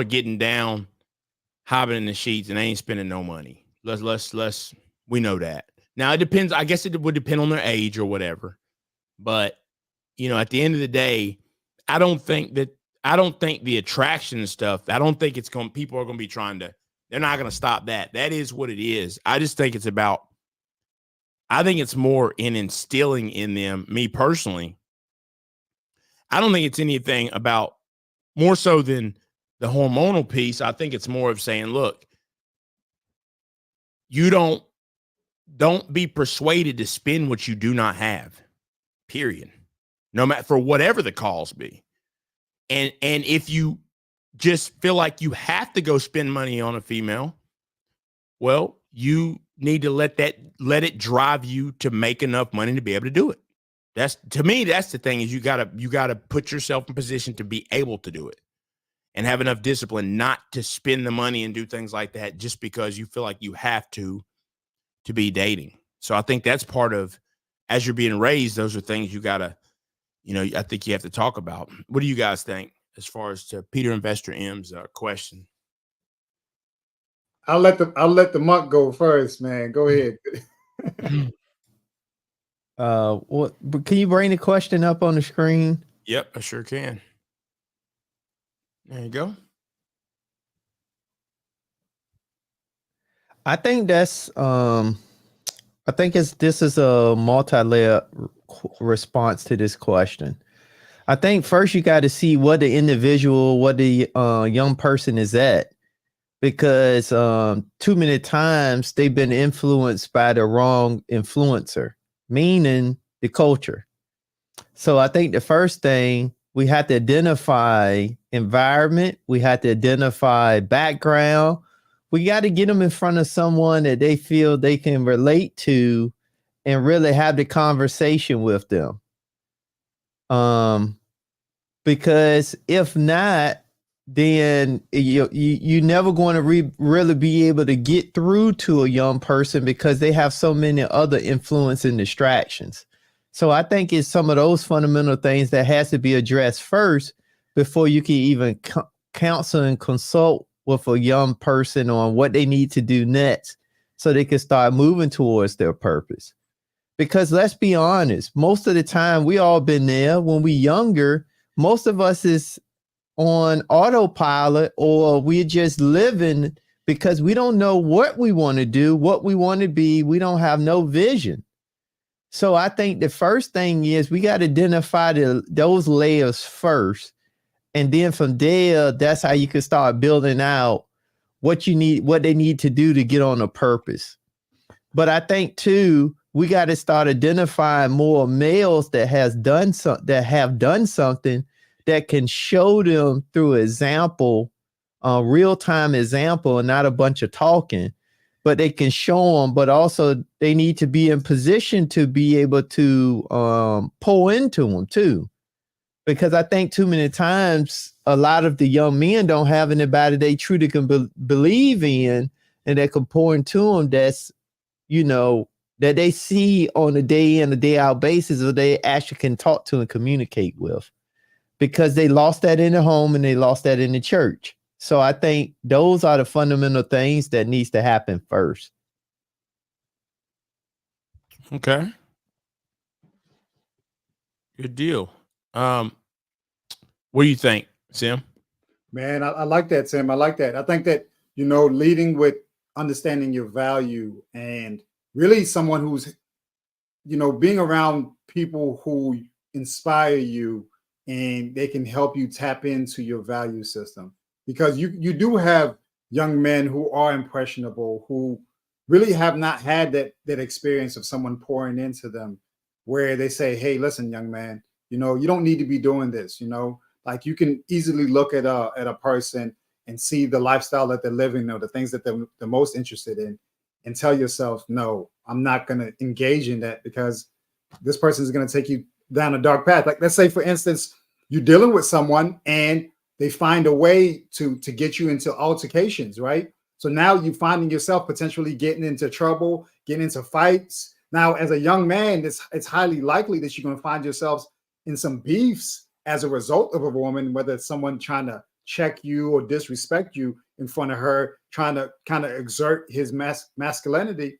getting down, hopping in the sheets, and they ain't spending no money. We know that. Now it depends. I guess it would depend on their age or whatever. But at the end of the day, I don't think the attraction stuff. I don't think people are going to be trying to. They're not going to stop that. That is what it is. I just think I think it's more in instilling in them, me personally. I don't think it's anything about more so than the hormonal piece. I think it's more of saying, look, you don't be persuaded to spend what you do not have, period. No matter, for whatever the cause be. And if you just feel like you have to go spend money on a female, well, you need to let it drive you to make enough money to be able to do it. To me, that's the thing, is you gotta put yourself in position to be able to do it and have enough discipline not to spend the money and do things like that just because you feel like you have to be dating. So I think that's part of, as you're being raised, those are things you gotta, I think you have to talk about. What do you guys think as far as to Peter Investor M's question? I'll let the monk go first, man. Go ahead. Can you bring the question up on the screen? Yep, I sure can. There you go. I think this is a multi-layer response to this question. I think first you got to see what the young person is at, because too many times they've been influenced by the wrong influencer, meaning the culture. So I think the first thing, we have to identify environment. We have to identify background. We got to get them in front of someone that they feel they can relate to and really have the conversation with them. Because if not, then you're never going to really be able to get through to a young person because they have so many other influence and distractions. So I think it's some of those fundamental things that has to be addressed first before you can even counsel and consult with a young person on what they need to do next so they can start moving towards their purpose. Because let's be honest, most of the time we all been there when we younger. Most of us is on autopilot, or we're just living because we don't know what we want to do, what we want to be. We don't have no vision. So I think the first thing is we got to identify those layers first. And then from there, that's how you can start building out what you need, what they need to do to get on a purpose. But I think too, we got to start identifying more males that have done something that can show them through example, real-time example, and not a bunch of talking, but they can show them, but also they need to be in position to be able to pour into them too. Because I think too many times a lot of the young men don't have anybody they truly can believe in and that can pour into them that's, that they see on a day in, a day out basis, or they actually can talk to and communicate with, because they lost that in the home and they lost that in the church. So I think those are the fundamental things that needs to happen first. Okay. Good deal. What do you think, Sim? Man, I like that, Sam. I like that. I think that, leading with understanding your value and really someone who's, being around people who inspire you and they can help you tap into your value system. Because you do have young men who are impressionable, who really have not had that experience of someone pouring into them where they say, hey, listen, young man, You don't need to be doing this. Like you can easily look at a person and see the lifestyle that they're living, or the things that they're the most interested in, and tell yourself, no, I'm not going to engage in that, because this person is going to take you down a dark path. Like, let's say, for instance, you're dealing with someone and they find a way to get you into altercations, right? So now you're finding yourself potentially getting into trouble, getting into fights. Now, as a young man, it's highly likely that you're going to find yourselves in some beefs as a result of a woman, whether it's someone trying to check you or disrespect you in front of her, trying to kind of exert his masculinity.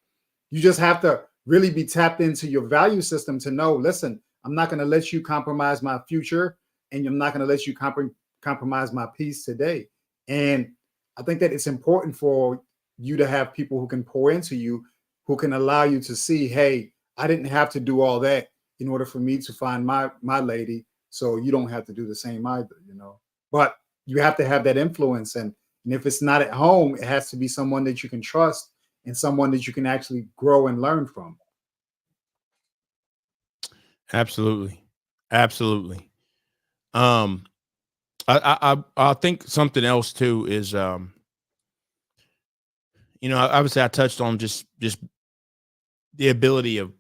You just have to really be tapped into your value system to know, listen, I'm not going to let you compromise my future, and I'm not going to let you compromise my peace today. And I think that it's important for you to have people who can pour into you, who can allow you to see, hey, I didn't have to do all that in order for me to find my lady, so you don't have to do the same either, But you have to have that influence, and if it's not at home, it has to be someone that you can trust and someone that you can actually grow and learn from. Absolutely. I think something else too is, obviously I touched on just the ability of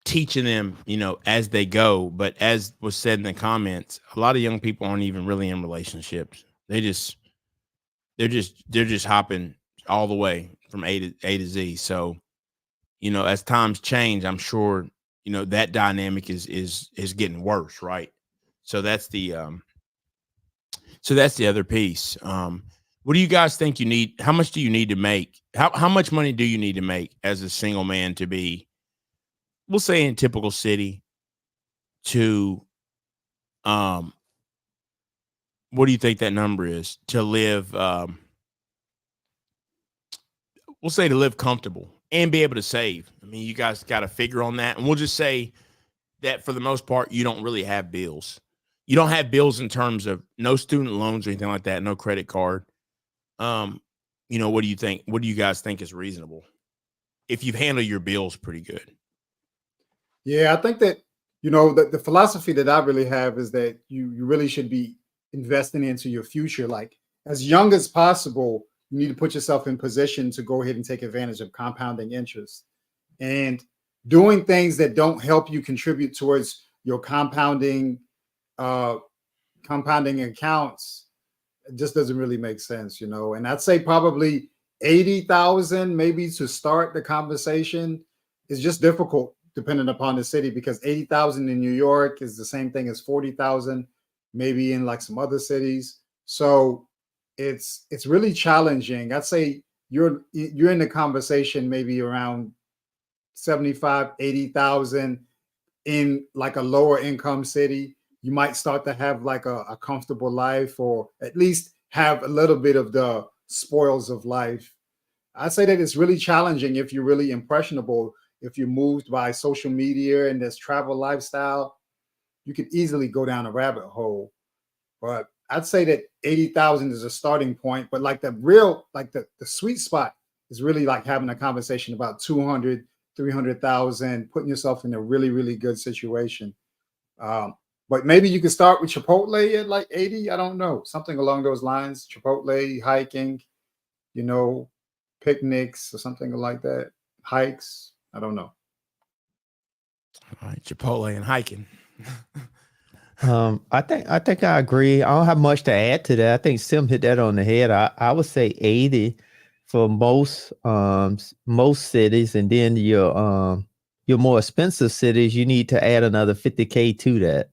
teaching them, as they go. But as was said in the comments, a lot of young people aren't even really in relationships. They're just hopping all the way from A to Z. So, as times change, I'm sure, that dynamic is getting worse. Right. So that's the other piece. What do you guys think you need? How much do you need to make? How much money do you need to make as a single man to be, we'll say, in typical city, to, what do you think that number is to live? We'll say to live comfortable and be able to save. I mean, you guys got to figure on that. And we'll just say that for the most part, you don't really have bills. You don't have bills in terms of no student loans or anything like that, no credit card. What do you think? What do you guys think is reasonable if you've handled your bills pretty good? Yeah, I think that, the philosophy that I really have is that you really should be investing into your future. Like, as young as possible, you need to put yourself in position to go ahead and take advantage of compounding interest, and doing things that don't help you contribute towards your compounding accounts. It just doesn't really make sense, And I'd say probably 80,000 maybe to start the conversation is just difficult depending upon the city, because 80,000 in New York is the same thing as 40,000 maybe in like some other cities. So it's really challenging. I'd say you're in the conversation maybe around 75, 80,000 in like a lower income city. You might start to have like a comfortable life, or at least have a little bit of the spoils of life. I say that it's really challenging if you're really impressionable, if you're moved by social media and this travel lifestyle. You could easily go down a rabbit hole. But I'd say that 80,000 is a starting point. But like the sweet spot is really like having a conversation about 200, 300,000, putting yourself in a really, really good situation. But maybe you could start with Chipotle at like 80. I don't know. Something along those lines. Chipotle, hiking, picnics or something like that. Hikes. I don't know. All right, Chipotle and hiking. I think I agree. I don't have much to add to that. I think Sim hit that on the head. I would say 80 for most cities, and then your more expensive cities, you need to add another 50K to that.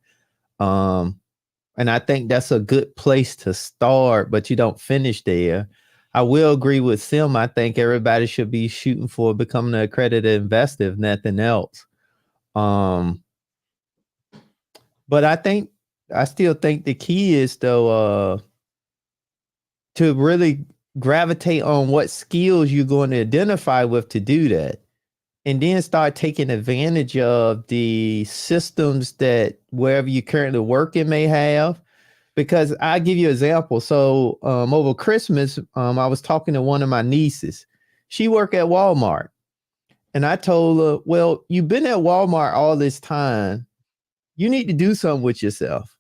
And I think that's a good place to start, but you don't finish there. I will agree with Sim. I think everybody should be shooting for becoming an accredited investor, if nothing else. But I still think the key is though to really gravitate on what skills you're going to identify with to do that, and then start taking advantage of the systems that wherever you currently working may have. Because I'll give you an example. So over Christmas, I was talking to one of my nieces. She worked at Walmart. And I told her, well, you've been at Walmart all this time. you need to do something with yourself.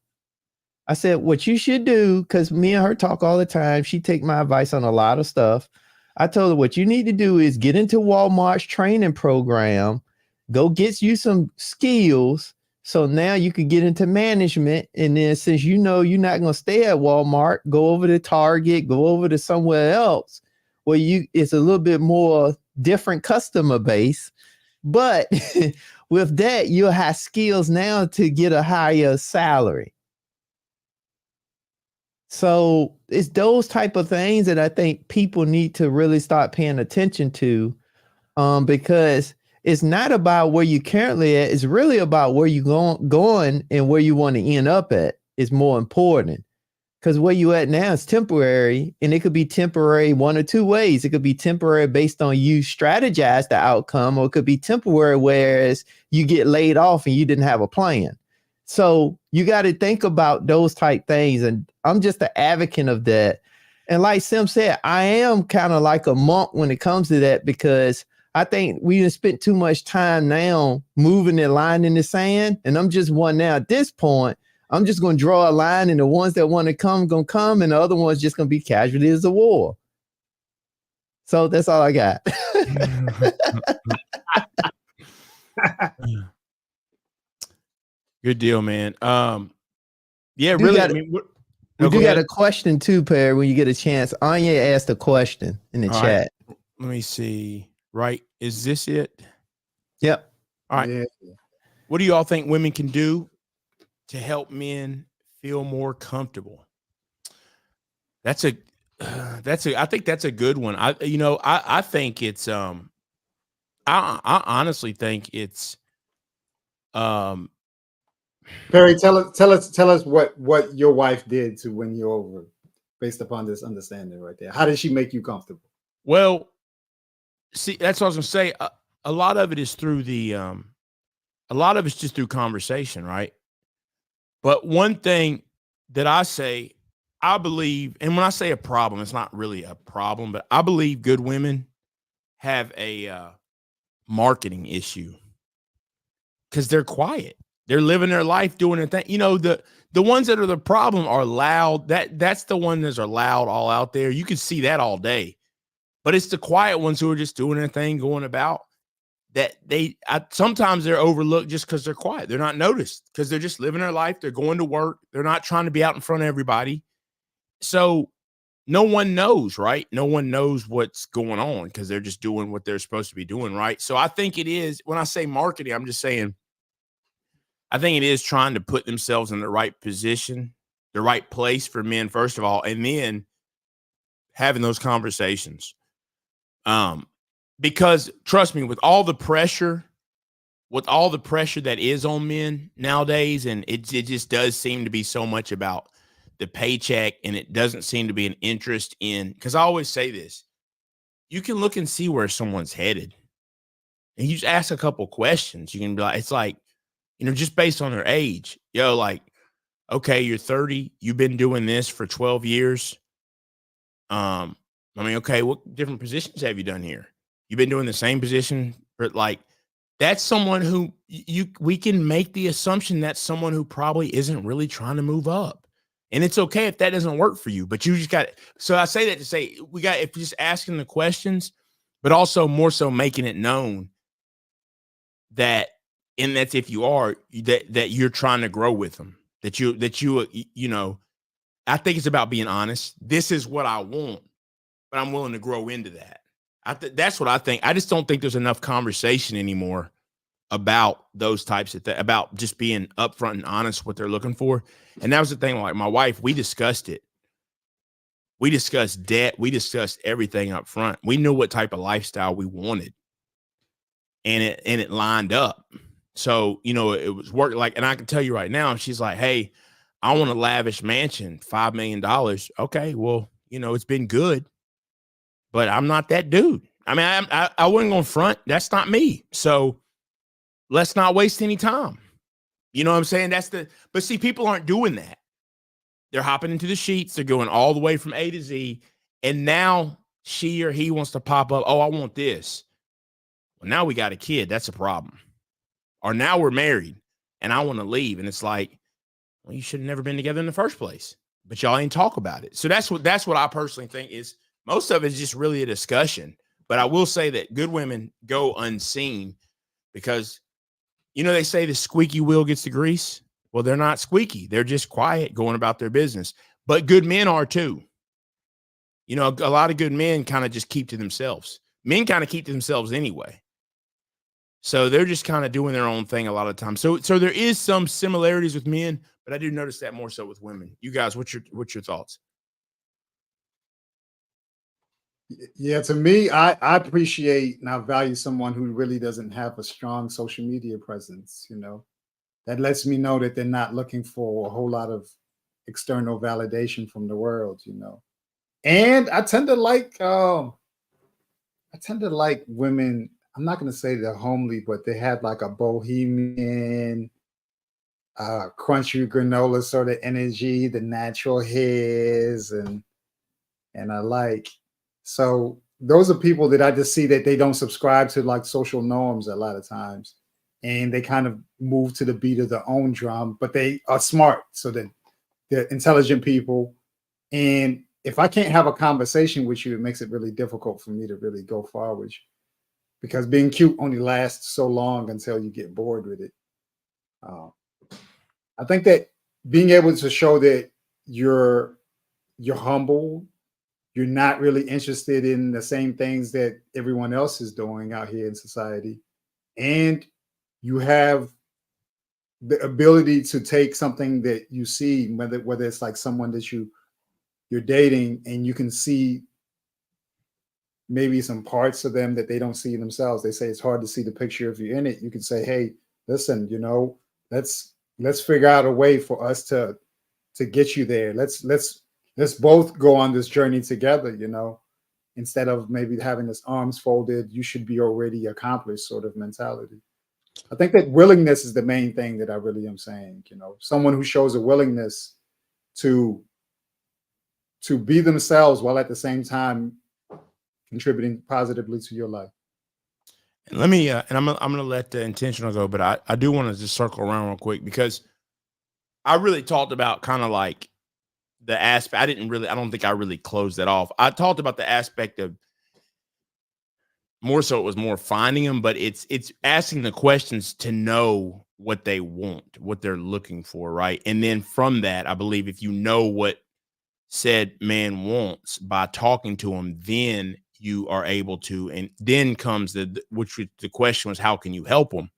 I said, what you should do, because me and her talk all the time. She take my advice on a lot of stuff. I told her what you need to do is get into Walmart's training program, go get you some skills. So now you can get into management. And then since you know you're not going to stay at Walmart, go over to Target, go over to somewhere else where it's a little bit more different customer base. But with that, you'll have skills now to get a higher salary. So it's those type of things that I think people need to really start paying attention to, because it's not about where you currently at. It's really about where you going and where you want to end up at is more important. Because where you at now is temporary, and it could be temporary one or two ways. It could be temporary based on you strategize the outcome, or it could be temporary whereas you get laid off and you didn't have a plan. So you got to think about those type things. And I'm just an advocate of that. And like Sim said, I am kind of like a monk when it comes to that, because I think we done spent too much time now moving the line in the sand. And I'm just one now at this point. I'm just going to draw a line, and the ones that want to come, going to come, and the other ones just going to be casualties of war. So that's all I got. Good deal, man. Yeah, really. We do got a question too, Perry, when you get a chance. Anya asked a question in the chat. Right. Let me see. Right. Is this it? Yep. All right. Yeah. What do you all think women can do to help men feel more comfortable? I think that's a good one. I think it's, I honestly think it's, Perry, tell us what your wife did to win you over based upon this understanding right there. How did she make you comfortable? Well, see, that's what I was gonna say. A lot of it is through a lot of it's just through conversation, right? But one thing that I say, I believe, and when I say a problem, it's not really a problem, but I believe good women have a marketing issue because they're quiet. They're living their life, doing their thing. You know, the ones that are the problem are loud. That's the ones that are loud all out there. You can see that all day. But it's the quiet ones who are just doing their thing, going about, that sometimes they're overlooked just because they're quiet. They're not noticed because they're just living their life. They're going to work. They're not trying to be out in front of everybody. So no one knows, right? No one knows what's going on because they're just doing what they're supposed to be doing, right? So I think it is, when I say marketing, I'm just saying, I think it is trying to put themselves in the right position, the right place for men, first of all, and then having those conversations. Because trust me, with all the pressure that is on men nowadays, and it just does seem to be so much about the paycheck, and it doesn't seem to be an interest in, because I always say this, you can look and see where someone's headed. And you just ask a couple questions. You can be like, it's like, just based on their age, like, okay, you're 30, you've been doing this for 12 years. Okay, what different positions have you done here? You've been doing the same position, but like, that's someone who we can make the assumption that's someone who probably isn't really trying to move up. And it's okay if that doesn't work for you, but you just got, so I say that to say, if you're just asking the questions, but also more so making it known that, and that's if you are, that you're trying to grow with them, that you I think it's about being honest. This is what I want, but I'm willing to grow into that. That's what I think. I just don't think there's enough conversation anymore about those types of things, about just being upfront and honest what they're looking for. And that was the thing. Like my wife, we discussed it. We discussed debt. We discussed everything up front. We knew what type of lifestyle we wanted, and it lined up. So, it was work like, and I can tell you right now, she's like, hey, I want a lavish mansion, $5 million. Okay, well, it's been good, but I'm not that dude. I mean, I wasn't going to front. That's not me. So let's not waste any time. You know what I'm saying? But see, people aren't doing that. They're hopping into the sheets. They're going all the way from A to Z. And now she or he wants to pop up. Oh, I want this. Well, now we got a kid. That's a problem. Or now we're married. and I want to leave. And it's like, well, you should have never been together in the first place, but y'all ain't talk about it. So that's what I personally think is most of it is just really a discussion. But I will say that good women go unseen because, you know, they say the squeaky wheel gets the grease. Well, they're not squeaky. They're just quiet, going about their business. But good men are too. You know, a lot of good men kind of just keep to themselves. Men kind of keep to themselves anyway. So they're just kind of doing their own thing a lot of times. So there is some similarities with men, but I do notice that more so with women. You guys, what's your thoughts? Yeah, to me, I appreciate and I value someone who really doesn't have a strong social media presence, you know. That lets me know that they're not looking for a whole lot of external validation from the world, you know. And I tend to like women. I'm not going to say they're homely, but they have like a bohemian, crunchy granola sort of energy, the natural hairs, and I like. So those are people that I just see that they don't subscribe to like social norms a lot of times, and they kind of move to the beat of their own drum, but they are smart, so that they're intelligent people. And if I can't have a conversation with you, it makes it really difficult for me to really go forward, because being cute only lasts so long until you get bored with it. I think that being able to show that you're humble, you're not really interested in the same things that everyone else is doing out here in society, and you have the ability to take something that you see, whether it's like someone that you're dating, and you can see maybe some parts of them that they don't see themselves. They say it's hard to see the picture if you're in it. You can say, hey, listen, you know, let's figure out a way for us to get you there. Let's both go on this journey together, you know, instead of maybe having this arms folded, you should be already accomplished sort of mentality. I think that willingness is the main thing that I really am saying, you know, someone who shows a willingness to be themselves while at the same time contributing positively to your life. And let me, and I'm gonna let the intentional go, but I do want to just circle around real quick, because I really talked about kind of like the aspect. I don't think I really closed that off. I talked about the aspect of more so it was more finding them, but it's asking the questions to know what they want, what they're looking for, right? And then from that, I believe if you know what said man wants by talking to him, then you are able to, and then comes the question was, how can you help them?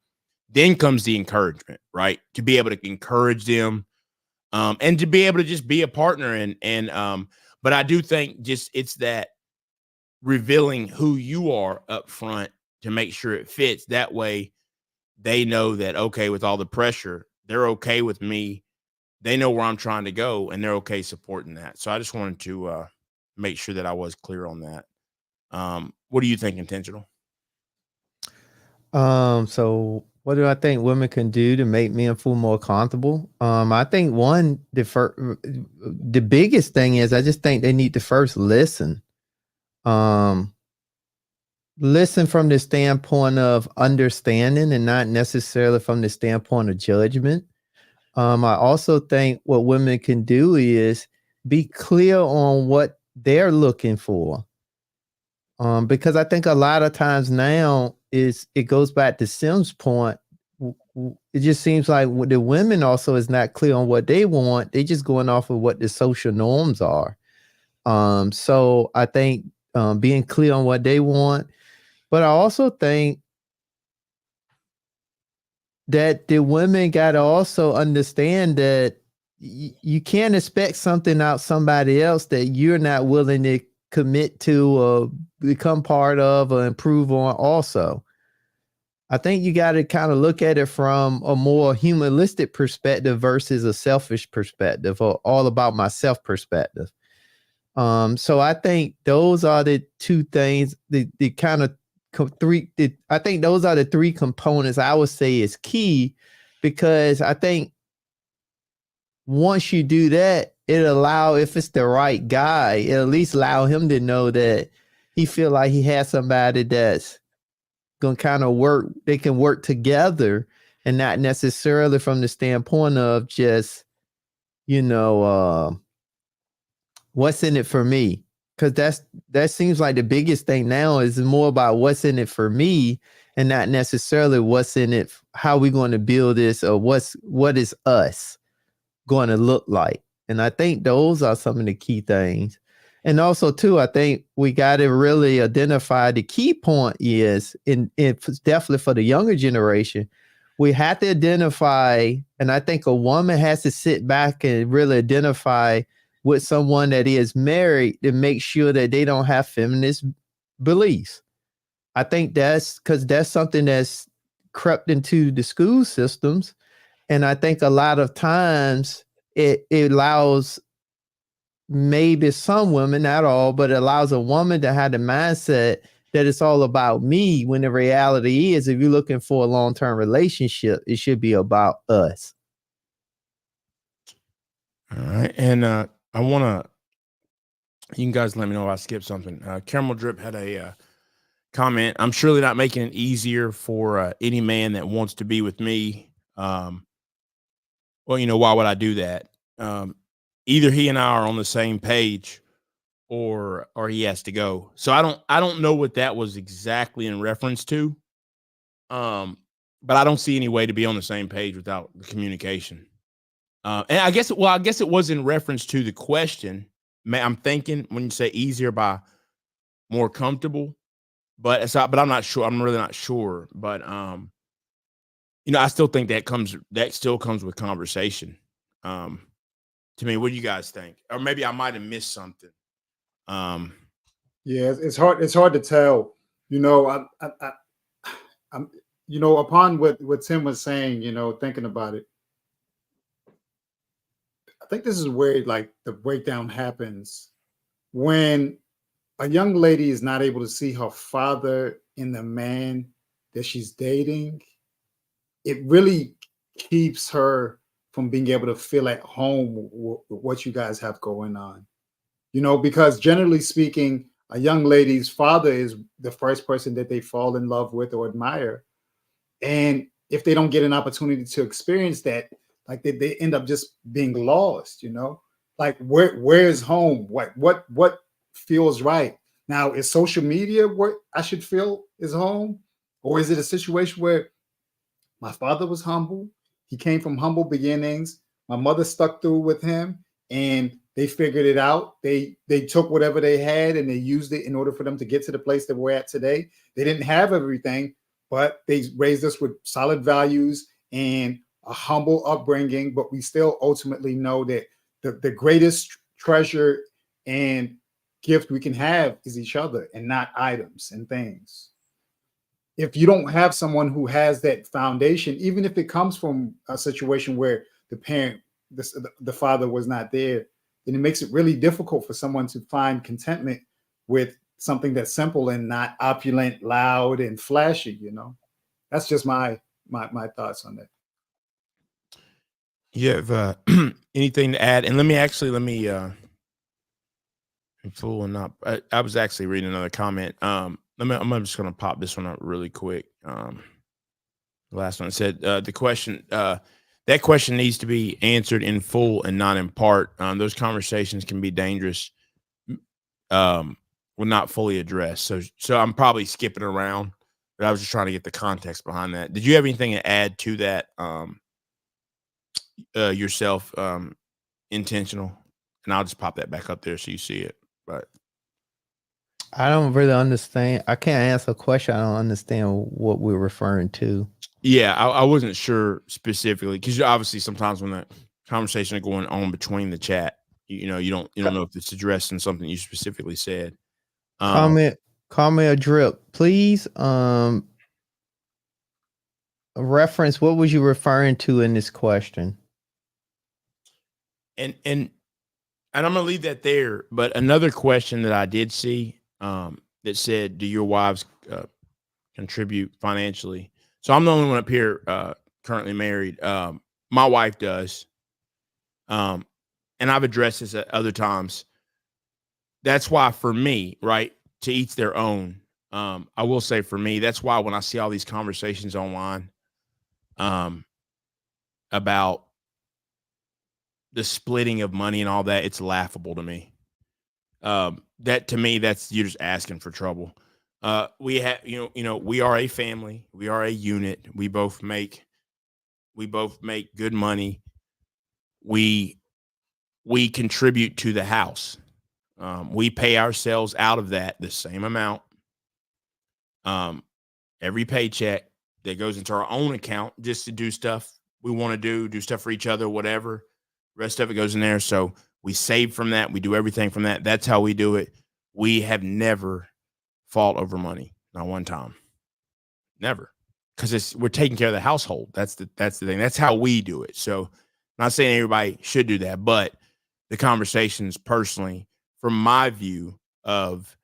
Then comes the encouragement, right? To be able to encourage them, and to be able to just be a partner. But I do think just it's that revealing who you are up front to make sure it fits. That way they know that, okay, with all the pressure, they're okay with me. They know where I'm trying to go, and they're okay supporting that. So I just wanted to make sure that I was clear on that. What do you think, Intentional? So what do I think women can do to make men feel more comfortable? I think the biggest thing is I just think they need to first listen. Listen from the standpoint of understanding and not necessarily from the standpoint of judgment. I also think what women can do is be clear on what they're looking for. Because I think a lot of times now it goes back to Sim's point. It just seems like the women also is not clear on what they want. They just going off of what the social norms are. So I think being clear on what they want, but I also think that the women got to also understand that you can't expect something out somebody else that you're not willing to commit to or become part of or improve on also. I think you got to kind of look at it from a more humanistic perspective versus a selfish perspective, or all about myself perspective. So I think those are the two things, the kind of I think those are the three components I would say is key, because I think once you do that, it allow, if it's the right guy, it at least allow him to know that he feel like he has somebody that's gonna kind of work. They can work together and not necessarily from the standpoint of just, what's in it for me. Because that seems like the biggest thing now is more about what's in it for me and not necessarily what's in it, how we going to build this, or what is us going to look like. And I think those are some of the key things. And also too, I think we got to really identify the key point is definitely for the younger generation, we have to identify, and I think a woman has to sit back and really identify with someone that is married to make sure that they don't have feminist beliefs. I think that's because that's something that's crept into the school systems. And I think a lot of times it allows maybe some women, not all, but it allows a woman to have the mindset that it's all about me, when the reality is, if you're looking for a long-term relationship, it should be about us. All right. And I want to, you can guys let me know if I skipped something. Caramel Drip had a comment. I'm surely not making it easier for any man that wants to be with me. Well, why would I do that? Either he and I are on the same page, or he has to go. So I don't know what that was exactly in reference to. But I don't see any way to be on the same page without the communication. And I guess it was in reference to the question. I'm thinking when you say easier by more comfortable, but I'm not sure. I'm really not sure. But I still think that still comes with conversation. To me, what do you guys think? Or maybe I might have missed something. Yeah, it's hard. It's hard to tell. I'm upon what Tim was saying. Thinking about it, I think this is where like the breakdown happens when a young lady is not able to see her father in the man that she's dating. It really keeps her from being able to feel at home with what you guys have going on. Because generally speaking, a young lady's father is the first person that they fall in love with or admire. And if they don't get an opportunity to experience that, like they end up just being lost, like where's home? What feels right? Now, is social media what I should feel is home? Or is it a situation where my father was humble? He came from humble beginnings. My mother stuck through with him, and they figured it out. They took whatever they had and they used it in order for them to get to the place that we're at today. They didn't have everything, but they raised us with solid values and a humble upbringing. But we still ultimately know that the greatest treasure and gift we can have is each other and not items and things. If you don't have someone who has that foundation, even if it comes from a situation where the father was not there, then it makes it really difficult for someone to find contentment with something that's simple and not opulent, loud, and flashy. That's just my thoughts on that. You have anything to add? And let me full and not. I was actually reading another comment. I'm just going to pop this one up really quick. The last one said the question. That question needs to be answered in full and not in part. Those conversations can be dangerous when not fully addressed. So I'm probably skipping around, but I was just trying to get the context behind that. Did you have anything to add to that yourself, intentional? And I'll just pop that back up there so you see it. But I don't really understand. I can't answer a question. I don't understand what we're referring to. Yeah, I wasn't sure specifically because obviously sometimes when the conversation is going on between the chat, you don't know if it's addressing something you specifically said. Comment or drip, please. Reference. What was you referring to in this question? And I'm gonna leave that there. But another question that I did see that said, "Do your wives contribute financially?" So I'm the only one up here currently married. My wife does, and I've addressed this at other times. That's why for me, right, to each their own. I will say for me, that's why when I see all these conversations online, um, about the splitting of money and all that. It's laughable to me. That to me, that's you're just asking for trouble. We have, we are a family. We are a unit. We both make good money. We contribute to the house. We pay ourselves out of that the same amount. Every paycheck that goes into our own account just to do stuff we want to do stuff for each other, whatever. Rest of it goes in there. So we save from that. We do everything from that. That's how we do it. We have never fought over money. Not one time. Never. Because we're taking care of the household. That's the thing. That's how we do it. So not saying everybody should do that, but the conversations personally, from my view of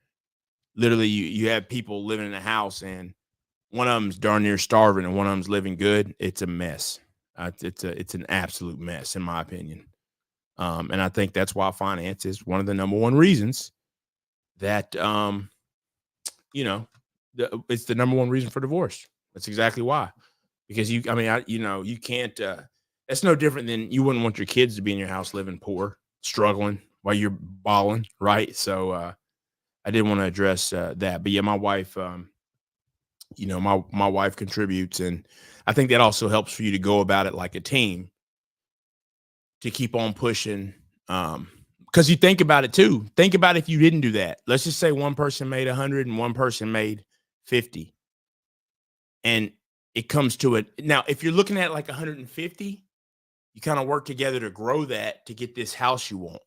literally you have people living in a house and one of them's darn near starving and one of them's living good. It's a mess. It's an absolute mess in my opinion. And I think that's why finance is one of the number one reasons that, it's the number one reason for divorce. That's exactly why, because you can't, that's no different than you wouldn't want your kids to be in your house living poor, struggling while you're balling. Right. So, I did want to address that, but yeah, my wife, my wife contributes, and I think that also helps for you to go about it like a team to keep on pushing. Because you think about it too. Think about if you didn't do that. Let's just say one person made 100 and one person made 50. And it comes to it. Now, if you're looking at like 150, you kind of work together to grow that to get this house you want.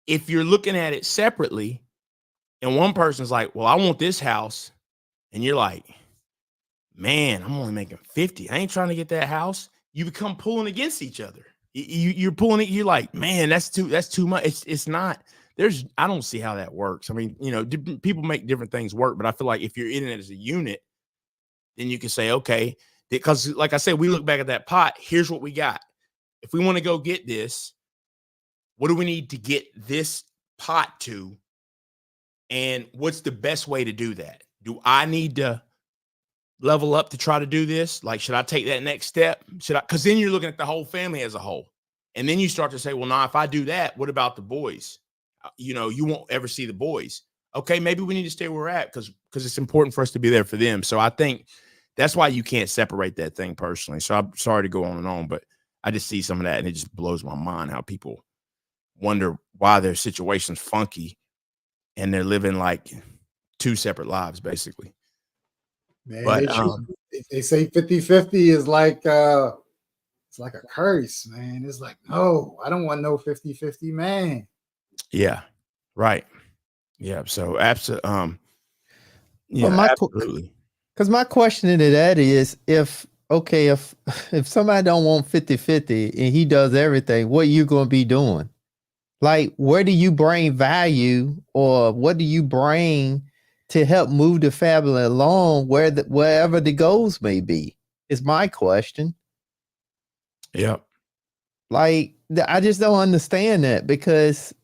If you're looking at it separately and one person's like, well, I want this house. And you're like, man, I'm only making 50. I ain't trying to get that house. You become pulling against each other. You're pulling it. You're like, man, that's too much. It's not. I don't see how that works. I mean, people make different things work, but I feel like if you're in it as a unit, then you can say, okay, because like I said, we look back at that pot. Here's what we got. If we want to go get this, what do we need to get this pot to? And what's the best way to do that? Do I need to level up to try to do this? Like, should I take that next step? Because then you're looking at the whole family as a whole. And then you start to say, well, now if I do that, what about the boys? You won't ever see the boys. Okay, maybe we need to stay where we're at because it's important for us to be there for them. So I think that's why you can't separate that thing personally. So I'm sorry to go on and on, but I just see some of that and it just blows my mind how people wonder why their situation's funky and they're living like two separate lives, basically. Man, but they say 50-50 is like it's like a curse, man. It's like, no, I don't want no 50-50, man. Yeah, right. Yeah. So absolutely. Absolutely. Because my question to that is, if somebody don't want 50-50 and he does everything, what are you going to be doing? Like, where do you bring value, or what do you bring to help move the family along wherever the goals may be? Is my question. Yeah. Like, I just don't understand that, because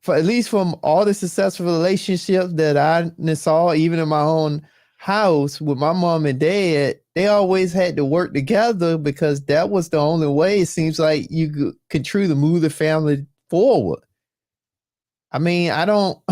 for at least from all the successful relationships that I saw, even in my own house with my mom and dad, they always had to work together because that was the only way it seems like you could truly move the family forward. I mean, I don't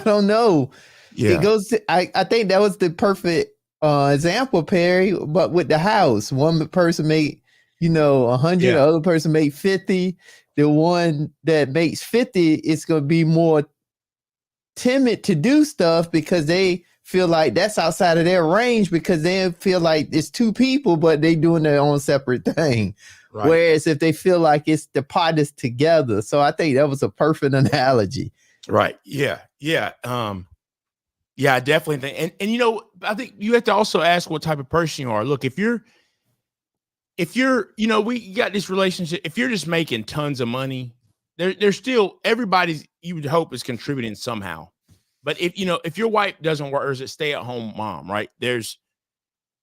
know. Yeah. It goes to, I think that was the perfect example, Perry, but with the house, one person made 100, the other person made 50. The one that makes 50 is going to be more timid to do stuff because they feel like that's outside of their range, because they feel like it's two people, but they doing their own separate thing. Right. Whereas if they feel like it's the pot is together. So I think that was a perfect analogy. Right. Yeah. Yeah. Yeah, I definitely think. And I think you have to also ask what type of person you are. Look, if you're, we got this relationship. If you're just making tons of money, there's still everybody's, you would hope, is contributing somehow. But if your wife doesn't work, or is a stay-at-home mom, right? There's,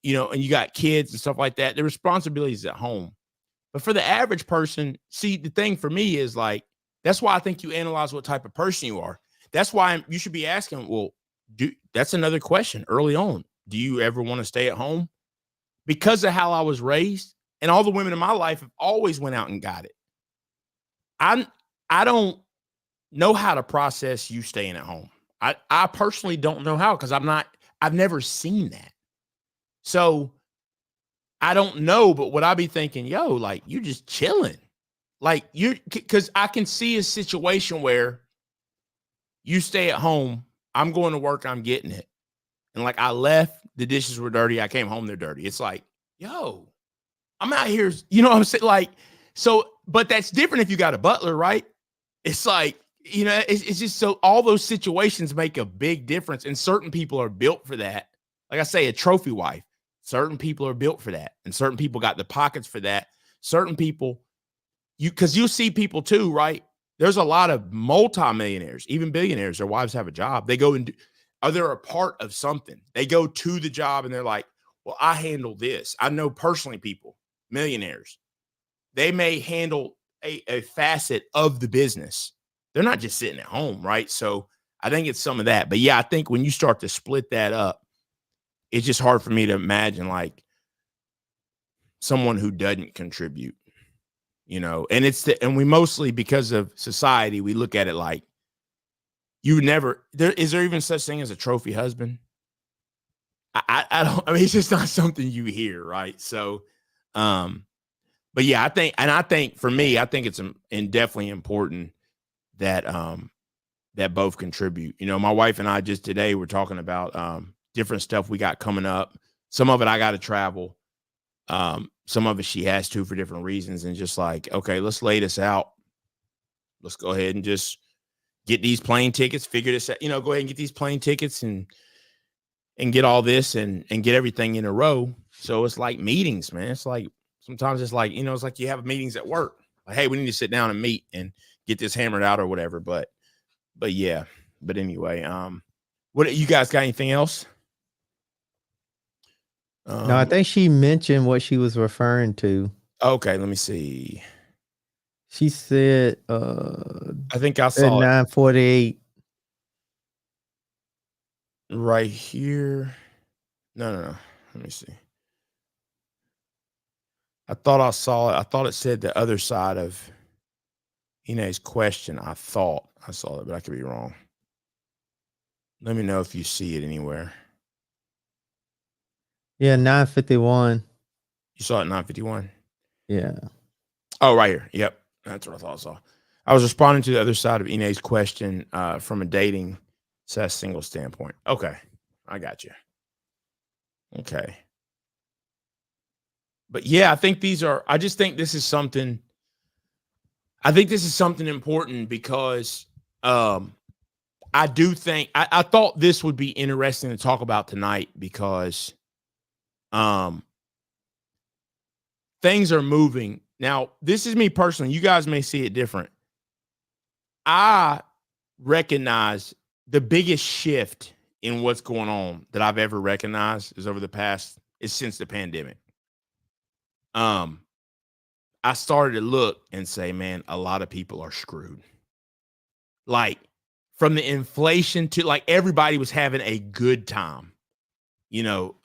and you got kids and stuff like that, the responsibility is at home. But for the average person, see, the thing for me is like, that's why I think you analyze what type of person you are. That's why you should be asking, well, that's another question early on. Do you ever want to stay at home? because of how I was raised, and all the women in my life have always went out and got it. I don't know how to process you staying at home. I personally don't know how, because I've never seen that. So I don't know, but what I be thinking, yo, like, you just chilling. Like, because I can see a situation where you stay at home, I'm going to work, I'm getting it. And like, I left, the dishes were dirty, I came home, they're dirty. It's like, yo, I'm out here, you know what I'm saying? Like, so, but that's different if you got a butler, right? It's like, you know, it's just, so all those situations make a big difference. And certain people are built for that. Like I say, a trophy wife, certain people are built for that. And certain people got the pockets for that. Certain people, because you see people too, right? There's a lot of multimillionaires, even billionaires, their wives have a job. They go and they're a part of something. They go to the job and they're like, well, I handle this. I know personally people, millionaires, they may handle a facet of the business. They're not just sitting at home, right? So I think it's some of that. But yeah, I think when you start to split that up, it's just hard for me to imagine like someone who doesn't contribute, you know. And and we mostly, because of society, we look at it like, is there even such thing as a trophy husband? I don't, I mean, it's just not something you hear, right? So, but yeah, I think for me, I think it's definitely important that, that both contribute. You know, my wife and I just today were talking about, different stuff we got coming up. Some of it I got to travel. Some of it she has to for different reasons, and just like, okay, let's lay this out. Let's go ahead and just get these plane tickets, figure this out, you know, go ahead and get these plane tickets and get all this and get everything in a row. So it's like meetings, man. It's like, sometimes it's like, you know, it's like you have meetings at work. Like, hey, we need to sit down and meet and get this hammered out or whatever. But yeah, but anyway, what, you guys got anything else? No, I think she mentioned what she was referring to. Okay, let me see. She said, I think I saw 9:48 right here. No. Let me see. I thought I saw it. I thought it said the other side of Ina's question. I thought I saw it, but I could be wrong. Let me know if you see it anywhere. Yeah, 9:51. You saw it 9:51? Yeah. Oh, right here. Yep. That's what I thought I saw. I was responding to the other side of Ina's question from a dating single standpoint. Okay. I got you. Okay. But yeah, I just think this is something important, because I do think, I thought this would be interesting to talk about tonight, because things are moving. Now, this is me personally. You guys may see it different. I recognize the biggest shift in what's going on that I've ever recognized is since the pandemic. I started to look and say, man, a lot of people are screwed. Like, from the inflation to, like, everybody was having a good time, you know,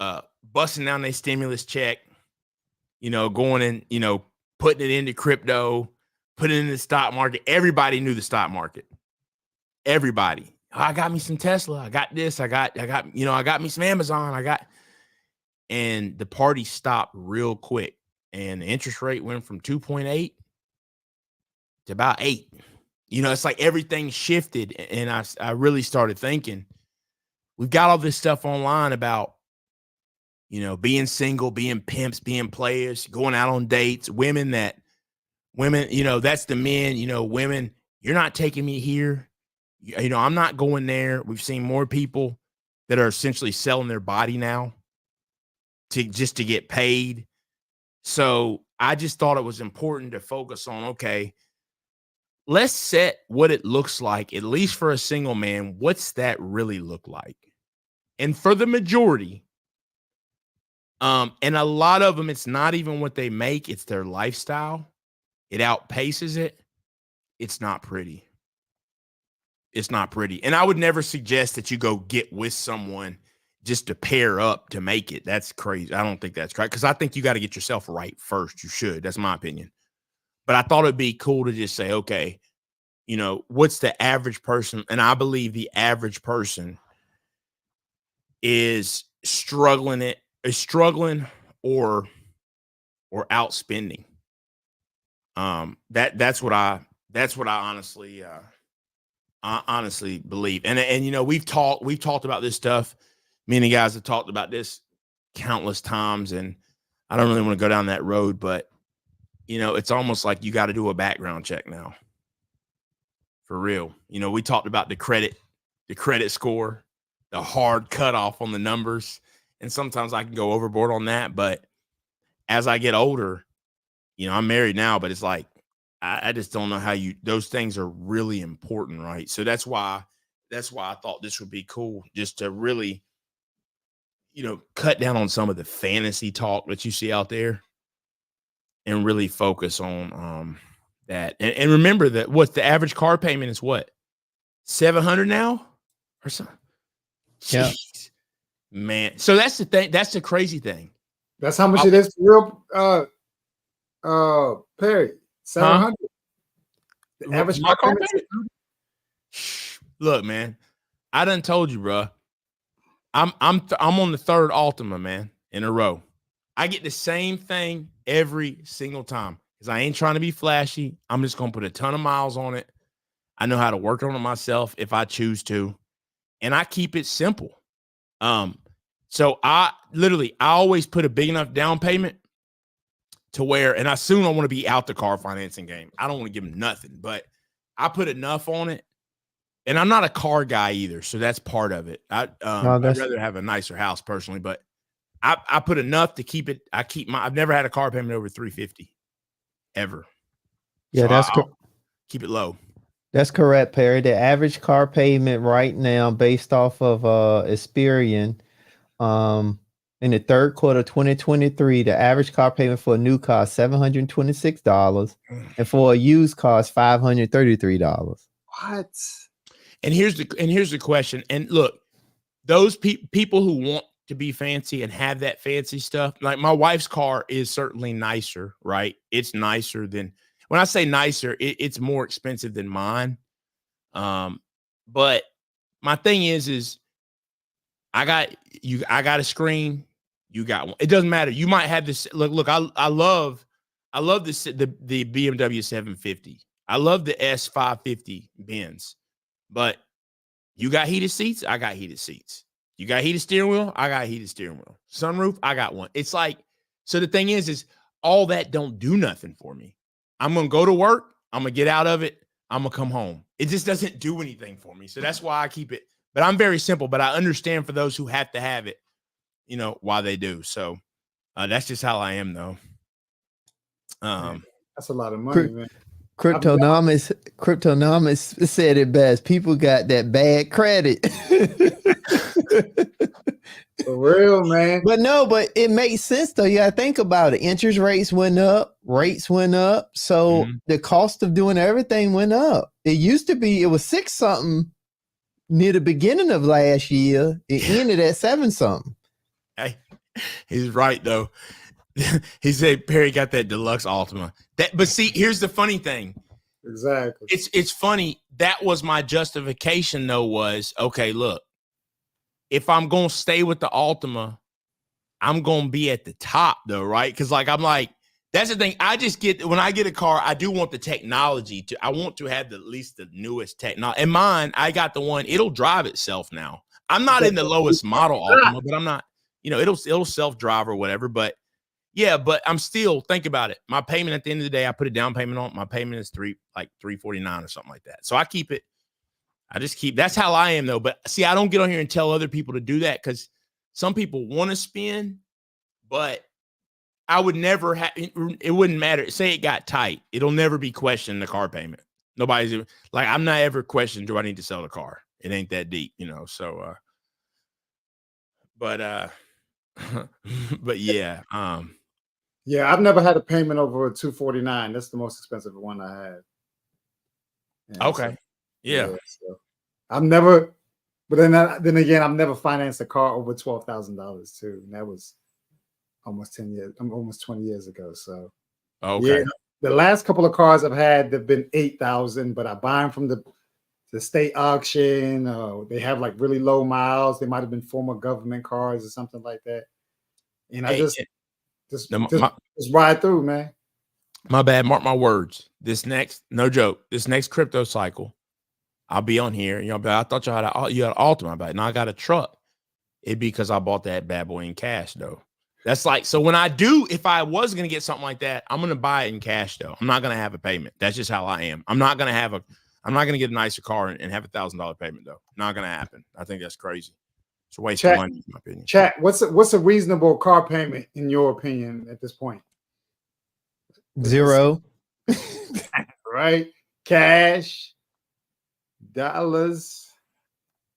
busting down their stimulus check, you know, going in, you know, putting it into crypto, putting it in the stock market. Everybody knew the stock market. Everybody. Oh, I got me some Tesla. I got this. I got, you know, I got me some Amazon. And the party stopped real quick. And the interest rate went from 2.8 to about 8. You know, it's like everything shifted. And I really started thinking, we've got all this stuff online about, you know, being single, being pimps, being players, going out on dates, women, you know, that's the men, you know, women, you're not taking me here. You know, I'm not going there. We've seen more people that are essentially selling their body now to get paid. So I just thought it was important to focus on, okay, let's set what it looks like, at least for a single man. What's that really look like? And for the majority, and a lot of them, it's not even what they make, it's their lifestyle. It outpaces it. It's not pretty. It's not pretty. And I would never suggest that you go get with someone just to pair up to make it. That's crazy. I don't think that's right, because I think you got to get yourself right first. You should. That's my opinion. But I thought it'd be cool to just say, okay, you know, what's the average person? And I believe the average person is struggling or outspending. That's what I honestly believe. And you know, we've talked about this stuff. Many guys have talked about this countless times, and I don't really want to go down that road, but you know, it's almost like you got to do a background check now. For real. You know, we talked about the credit score, the hard cutoff on the numbers, and sometimes I can go overboard on that, but as I get older, you know, I'm married now, but it's like I just don't know how those things are really important, right? So that's why I thought this would be cool, just to really, you know, cut down on some of the fantasy talk that you see out there and really focus on that. And remember that what's the average car payment is what? $700 now or something? Yeah. Jeez, man. So that's the thing. That's the crazy thing. That's how much it is for real, Perry. 700. The average My car payment. Look, man, I done told you, bro. I'm on the third Altima, man, in a row. I get the same thing every single time because I ain't trying to be flashy. I'm just gonna put a ton of miles on it. I know how to work on it myself if I choose to, and I keep it simple. So I always put a big enough down payment to where, and I want to be out the car financing game. I don't want to give them nothing, but I put enough on it. And I'm not a car guy either, so that's part of it. I'd rather have a nicer house personally, but I put enough to keep it. I've never had a car payment over $350 ever. Yeah, so keep it low. That's correct, Perry. The average car payment right now, based off of Experian, in the third quarter of 2023, the average car payment for a new car is $726, and for a used car is $533. What? And here's the question. And look, those people who want to be fancy and have that fancy stuff, like my wife's car is certainly nicer, right? It's nicer than, when I say nicer, it's more expensive than mine. But my thing is I got a screen, you got one. It doesn't matter. You might have this. Look, I love this, the BMW 750. I love the S550 Benz. But you got heated seats, I got heated seats. You got heated steering wheel, I got heated steering wheel. Sunroof, I got one. It's like, so the thing is all that don't do nothing for me. I'm going to go to work, I'm going to get out of it, I'm going to come home. It just doesn't do anything for me. So that's why I keep it. But I'm very simple, but I understand for those who have to have it, you know, why they do. So that's just how I am, though. That's a lot of money, man. Cryptonomics said it best. People got that bad credit. For real, man. But it makes sense though. You gotta think about it. Interest rates went up, rates went up. So the cost of doing everything went up. It used to be, it was 6 something near the beginning of last year. It ended at 7 something. Hey, he's right though. He said Perry got that deluxe Altima. But see, here's the funny thing. Exactly. It's funny. That was my justification though, was okay, look, if I'm gonna stay with the Altima, I'm gonna be at the top though, right? Because I'm like, that's the thing. I just when I get a car, I do want the technology I want to have at least the newest technology. And mine, I got the one, it'll drive itself now. I'm not in the lowest model Altima, but I'm not, you know, it'll self-drive or whatever, but yeah, but I'm still, think about it. My payment at the end of the day, I put a down payment on. My payment is $349 or something like that. So I keep it. That's how I am though. But see, I don't get on here and tell other people to do that because some people want to spend, but I would never have, it wouldn't matter. Say it got tight. It'll never be questioned the car payment. Nobody's like, I'm not ever questioning, do I need to sell the car? It ain't that deep, you know? So, but yeah. Yeah, I've never had a payment over $249. That's the most expensive one I had. Okay. So, yeah. So I've never But then again, I've never financed a car over $12,000 too. And that was almost 10 years, almost 20 years ago. So Okay. yeah, the last couple of cars I've had, they've been 8,000, but I buy them from the state auction. They have like really low miles. They might have been former government cars or something like that. And I Hey, just no, just ride through, man. my bad. Mark my words. No joke. This next crypto cycle, I'll be on here. You know, but I thought you had an Altima, but now I got a truck. It'd be because I bought that bad boy in cash, though. That's like, so when if I was going to get something like that, I'm going to buy it in cash, though. I'm not going to have a payment. That's just how I am. I'm not going to get a nicer car and have $1,000 payment, though. Not going to happen. I think that's crazy. It's a waste of money, in my opinion. Chat, what's a reasonable car payment in your opinion at this point? 0. Right? Cash, dollars.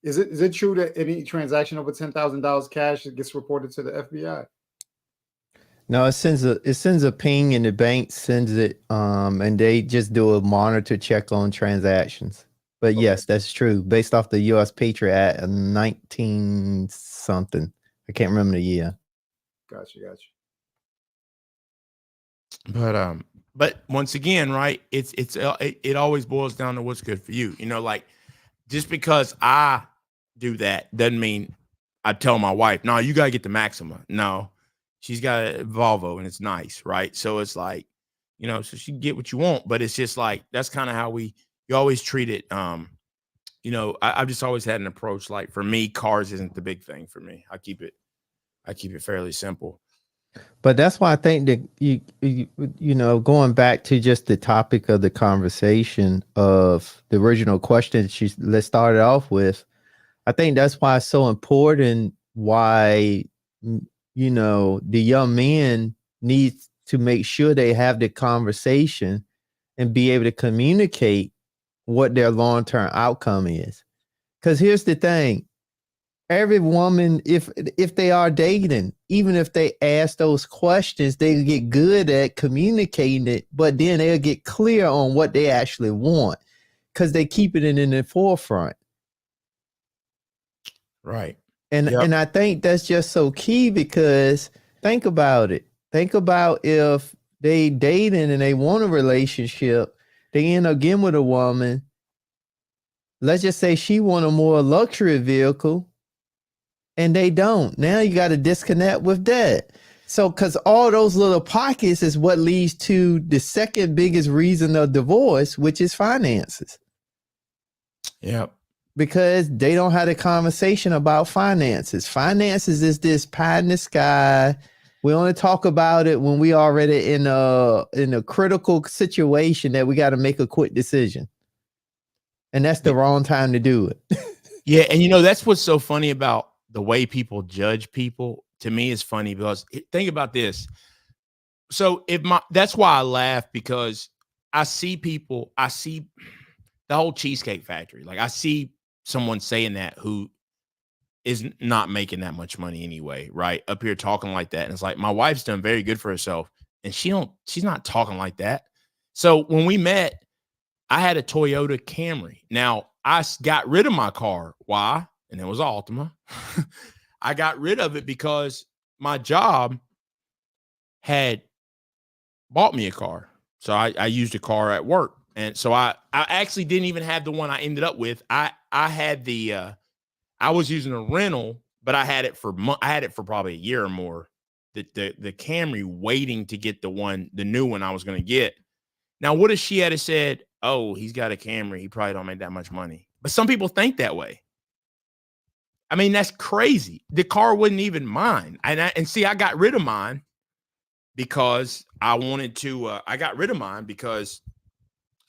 Is it true that any transaction over $10,000 cash gets reported to the FBI? No, it sends a ping and the bank sends it, and they just do a monitor check on transactions. But okay. Yes, that's true. Based off the U.S. Patriot Act of 19 something, I can't remember the year. Gotcha. But once again, right? It always boils down to what's good for you. You know, like just because I do that doesn't mean I tell my wife, no, you gotta get the Maxima. No. She's got a Volvo and it's nice, right? So it's like, you know, so she can get what you want, but it's just like, that's kind of how you always treat it. You know, I've just always had an approach. Like for me, cars isn't the big thing for me. I keep it fairly simple. But that's why I think that you know, going back to just the topic of the conversation of the original question let's start it off with, I think that's why it's so important why, you know, the young men need to make sure they have the conversation and be able to communicate what their long-term outcome is. Because here's the thing. Every woman, if they are dating, even if they ask those questions, they get good at communicating it, but then they'll get clear on what they actually want because they keep it in the forefront. Right. And I think that's just so key because think about it. Think about if they dating and they want a relationship, they end up getting with a woman. Let's just say she want a more luxury vehicle and they don't. Now you got to disconnect with that. So, because all those little pockets is what leads to the second biggest reason of divorce, which is finances. Yep. Because they don't have a conversation about finances. Finances is this pie in the sky. We only talk about it when we already in a critical situation that we got to make a quick decision. And that's the wrong time to do it. Yeah. And you know, that's what's so funny about the way people judge people. To me, is funny because think about this. So that's why I laugh, because I see the whole Cheesecake Factory. Like I see someone saying that who is not making that much money anyway, right? Up here talking like that. And it's like, my wife's done very good for herself and she's not talking like that. So when we met, I had a Toyota Camry. Now I got rid of my car. Why? And it was Altima. I got rid of it because my job had bought me a car. So I used a car at work. And so I actually didn't even have the one I ended up with. I had I was using a rental, but I had it for probably a year or more. The Camry, waiting to get the new one I was going to get. Now, what if she had said, "Oh, he's got a Camry. He probably don't make that much money." But some people think that way. I mean, that's crazy. The car wasn't even mine. And see, I got rid of mine because I wanted to. I got rid of mine because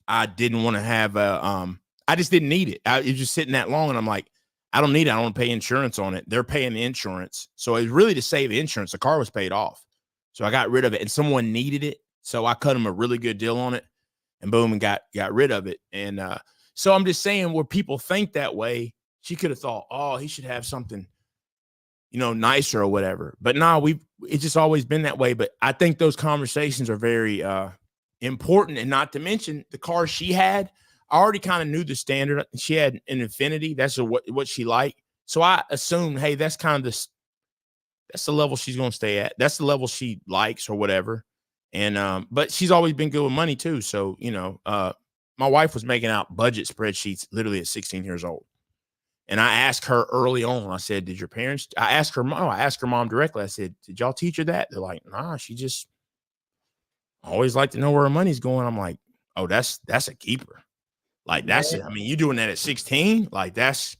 I didn't want to have I just didn't need it. It was just sitting that long, and I'm like, I don't need it. I don't want to pay insurance on it. They're paying the insurance, so it was really to save insurance. The car was paid off, so I got rid of it, and someone needed it, so I cut them a really good deal on it, and boom, and got rid of it. And so I'm just saying, where people think that way, she could have thought, oh, he should have something, you know, nicer or whatever. But no, it's just always been that way. But I think those conversations are very important. And not to mention the car she had, I already kind of knew the standard. She had an Infinity. That's what she liked. So I assumed, hey, that's kind of that's the level she's going to stay at. That's the level she likes or whatever. And but she's always been good with money too. So, my wife was making out budget spreadsheets literally at 16 years old. And I asked her early on, I said, I asked her mom directly. I said, did y'all teach her that? They're like, nah, she just always like to know where her money's going. I'm like, oh, that's a keeper. Like you doing that at 16? Like that's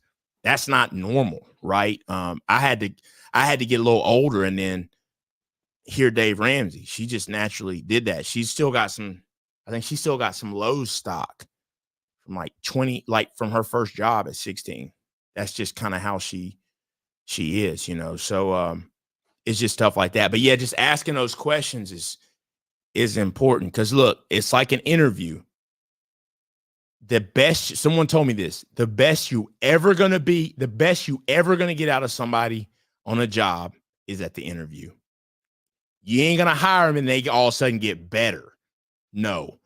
not normal. Right. I had to get a little older and then hear Dave Ramsey. She just naturally did that. She's still got some Lowe's stock from like 20, like from her first job at 16. That's just kind of how she is, So it's just stuff like that. But yeah, just asking those questions is important because look, it's like an interview. Someone told me this, the best you ever gonna get out of somebody on a job is at the interview. You ain't gonna hire them and they all of a sudden get better. No.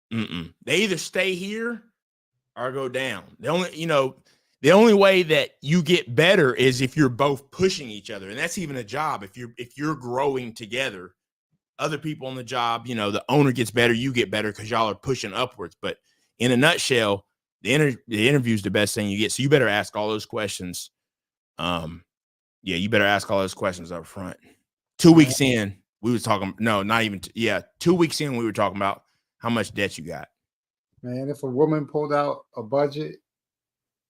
They either stay here or go down. The only way that you get better is if you're both pushing each other. And that's even a job. If you're growing together, other people on the job, the owner gets better, you get better because y'all are pushing upwards. But in a nutshell, the interview is the best thing you get. So you better ask all those questions. You better ask all those questions up front. 2 weeks in, we was talking. No, not even. 2 weeks in, we were talking about how much debt you got. Man, if a woman pulled out a budget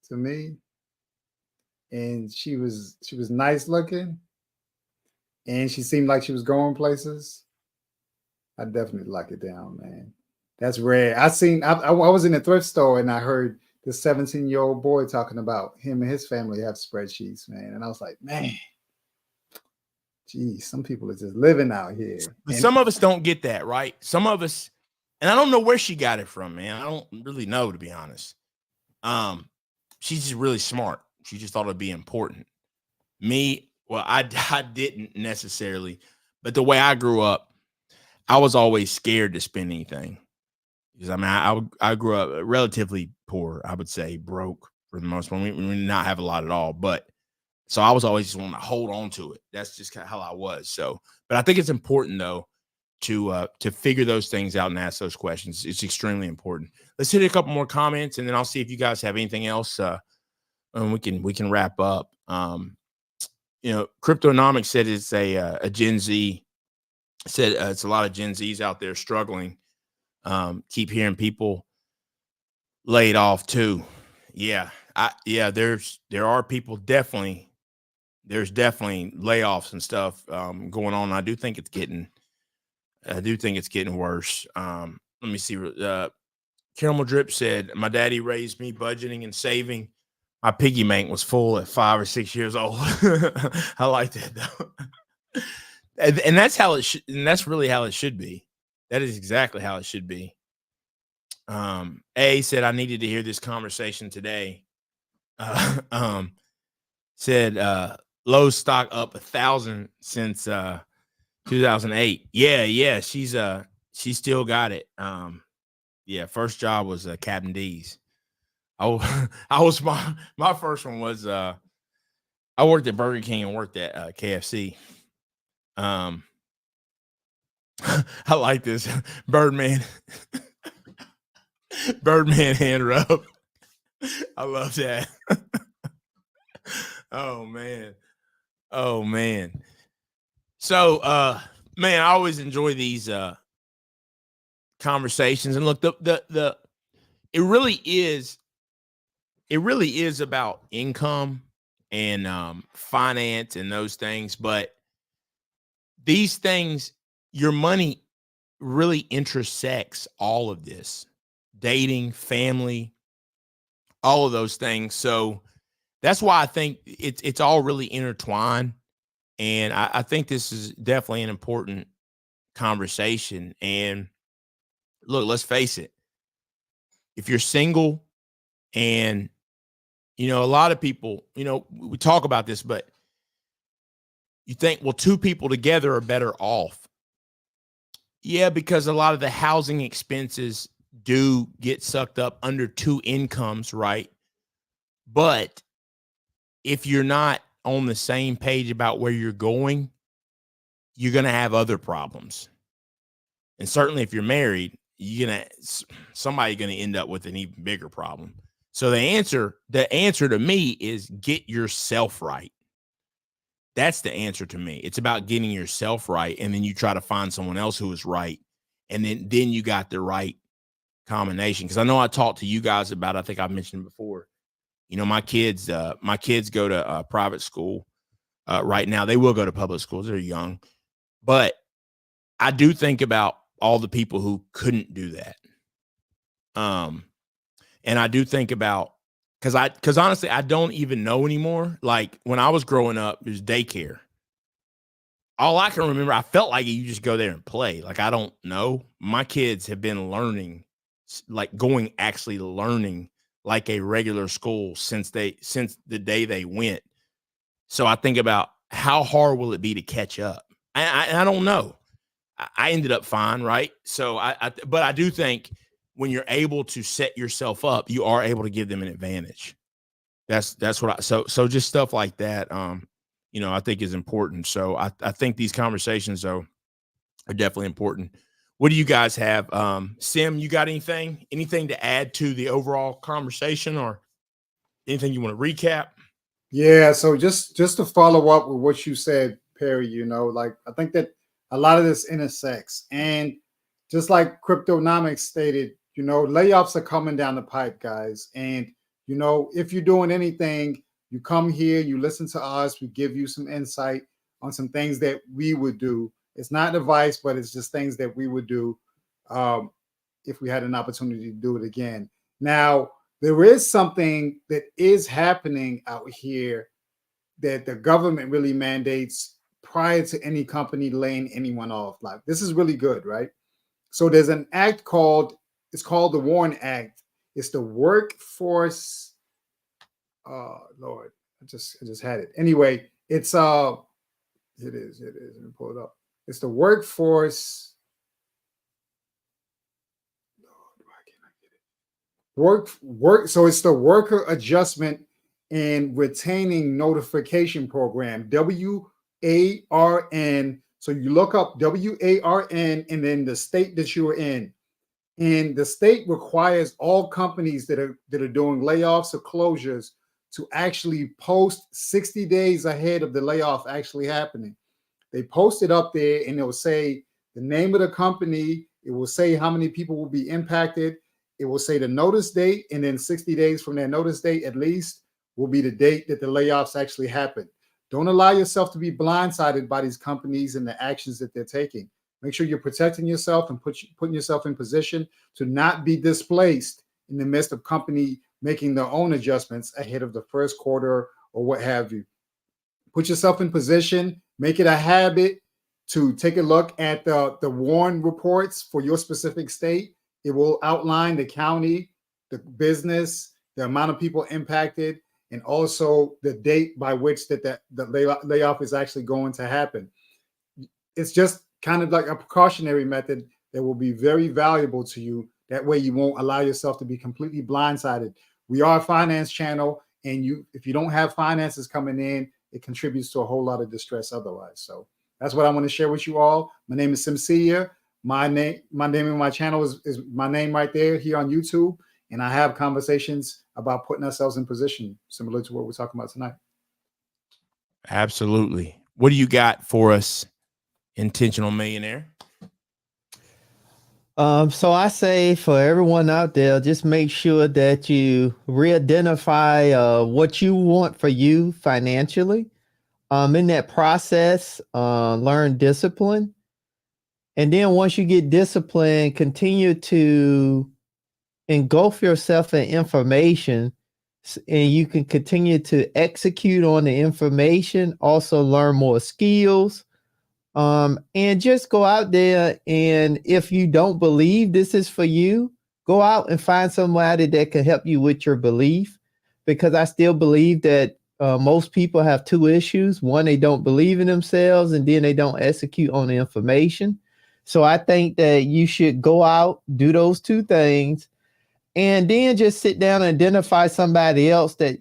to me, and she was nice looking, and she seemed like she was going places, I definitely lock it down, man. That's rare. I was in a thrift store and I heard this 17-year-old boy talking about him and his family have spreadsheets, man. And I was like, man, geez, some people are just living out here. But some of us don't get that, right? Some of us, and I don't know where she got it from, man. I don't really know, to be honest. She's just really smart. She just thought it'd be important. Me, well, I didn't necessarily, but the way I grew up, I was always scared to spend anything. Because I grew up relatively poor, I would say, broke for the most part. We did not have a lot at all, but so I was always just wanting to hold on to it. That's just kind of how I was. So, but I think it's important though to figure those things out and ask those questions. It's extremely important. Let's hit a couple more comments, and then I'll see if you guys have anything else. And we can wrap up. Cryptonomics said it's a Gen Z. Said it's a lot of Gen Zs out there struggling. Keep hearing people laid off too. Yeah. There are people definitely. There's definitely layoffs and stuff going on. I do think it's getting worse. Let me see. Caramel Drip said, my daddy raised me budgeting and saving. My piggy bank was full at 5 or 6 years old. I like that though. And that's how it should, and that's really how it should be. That is exactly how it should be. A said, I needed to hear this conversation today. Said Lowe's stock up 1,000 since 2008. Yeah, she still got it. First job was Captain D's. I was my first one was I worked at Burger King and worked at KFC. I like this Birdman hand rub. I love that. Oh man. So man, I always enjoy these conversations, and look, it really is about income and finance and those things, but these things, your money really intersects all of this: dating, family, all of those things. So that's why I think it's all really intertwined. And I think this is definitely an important conversation. And look, let's face it. If you're single and, a lot of people, we talk about this, but you think, well, two people together are better off. Yeah, because a lot of the housing expenses do get sucked up under two incomes, right? But if you're not on the same page about where you're going, you're going to have other problems. And certainly if you're married, somebody's going to end up with an even bigger problem. So the answer to me is get yourself right. That's the answer to me. It's about getting yourself right, and then you try to find someone else who is right, and then you got the right combination. Because I know I talked to you guys about, I think I've mentioned before, you know, my kids go to private school right now. They will go to public schools. They're young, but I do think about all the people who couldn't do that. And I do think about, because honestly, I don't even know anymore. Like when I was growing up, it was daycare. All I can remember, I felt like you just go there and play. Like, I don't know. My kids have been learning, like actually learning like a regular school since the day they went. So I think about how hard will it be to catch up? I don't know. I ended up fine, right? So but I do think when you're able to set yourself up, you are able to give them an advantage. That's what so just stuff like that, you know, I think is important. So I think these conversations though are definitely important. What do you guys have? Sim, you got anything to add to the overall conversation, or anything you want to recap? Yeah, so just to follow up with what you said, Perry, you know, like I think that a lot of this intersects, and just like Cryptonomics stated, you know, layoffs are coming down the pipe, guys. And, you know, if you're doing anything, you come here, you listen to us, we give you some insight on some things that we would do. It's not advice, but it's just things that we would do if we had an opportunity to do it again. Now, there is something that is happening out here that the government really mandates prior to any company laying anyone off. Like, this is really good, right? So there's an act it's called the WARN Act. It's the Workforce. Lord, I just had it. Anyway, it is. Let me pull it up. It's the Workforce. Lord, why can't I get it? Work. So it's the Worker Adjustment and Retaining Notification Program, WARN. So you look up WARN and then the state that you're in. And the state requires all companies that are doing layoffs or closures to actually post 60 days ahead of the layoff actually happening. They post it up there and it will say the name of the company. It will say how many people will be impacted. It will say the notice date, and then 60 days from that notice date at least will be the date that the layoffs actually happen. Don't allow yourself to be blindsided by these companies and the actions that they're taking. Make sure you're protecting yourself and putting yourself in position to not be displaced in the midst of company making their own adjustments ahead of the first quarter or what have you. Put yourself in position, make it a habit to take a look at the WARN reports for your specific state. It will outline the county, the business, the amount of people impacted, and also the date by which the layoff is actually going to happen. It's just kind of like a precautionary method that will be very valuable to you. That way you won't allow yourself to be completely blindsided. We are a finance channel, and if you don't have finances coming in, it contributes to a whole lot of distress otherwise. So that's what I want to share with you all. My name is Simcia. My name and my channel is my name right there here on YouTube. And I have conversations about putting ourselves in position similar to what we're talking about tonight. Absolutely. What do you got for us, Intentional Millionaire? So I say for everyone out there, just make sure that you re-identify what you want for you financially. In that process, learn discipline. And then once you get disciplined, continue to engulf yourself in information, and you can continue to execute on the information, also learn more skills. And just go out there, and if you don't believe this is for you, go out and find somebody that can help you with your belief, because I still believe that most people have two issues. One, they don't believe in themselves, and then they don't execute on the information. So I think that you should go out, do those two things, and then just sit down and identify somebody else that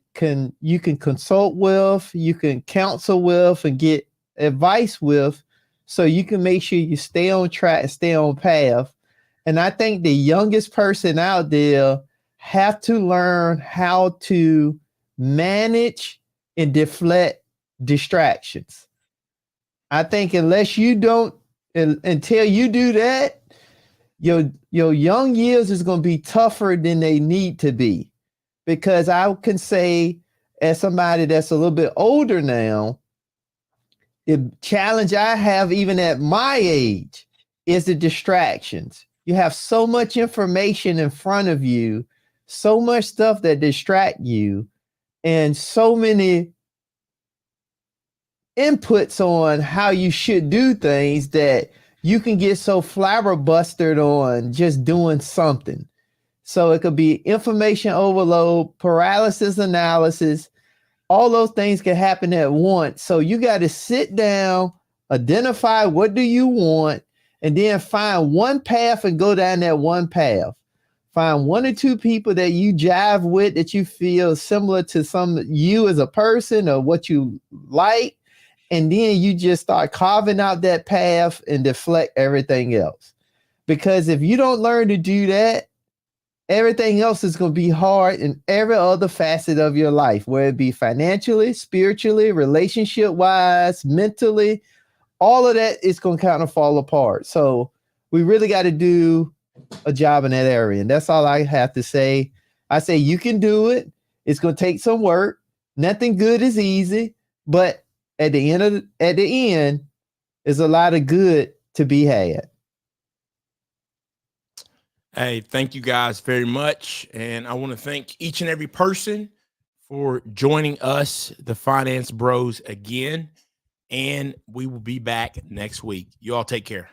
you can consult with, you can counsel with, and get advice with, so you can make sure you stay on track, stay on path. And I think the youngest person out there have to learn how to manage and deflect distractions. I think until you do that, your young years is going to be tougher than they need to be. Because I can say, as somebody that's a little bit older now, the challenge I have even at my age is the distractions. You have so much information in front of you, so much stuff that distract you, and so many inputs on how you should do things that you can get so flabbergasted on just doing something. So it could be information overload, paralysis analysis. All those things can happen at once. So you got to sit down, identify what do you want, and then find one path and go down that one path. Find one or two people that you jive with, that you feel similar to you as a person or what you like. And then you just start carving out that path and deflect everything else. Because if you don't learn to do that, everything else is going to be hard in every other facet of your life, whether it be financially, spiritually, relationship-wise, mentally. All of that is going to kind of fall apart. So we really got to do a job in that area. And that's all I have to say. I say you can do it. It's going to take some work. Nothing good is easy, but at the end, there's a lot of good to be had. Hey, thank you guys very much. And I want to thank each and every person for joining us, the Finance Bros, again. And we will be back next week. You all take care.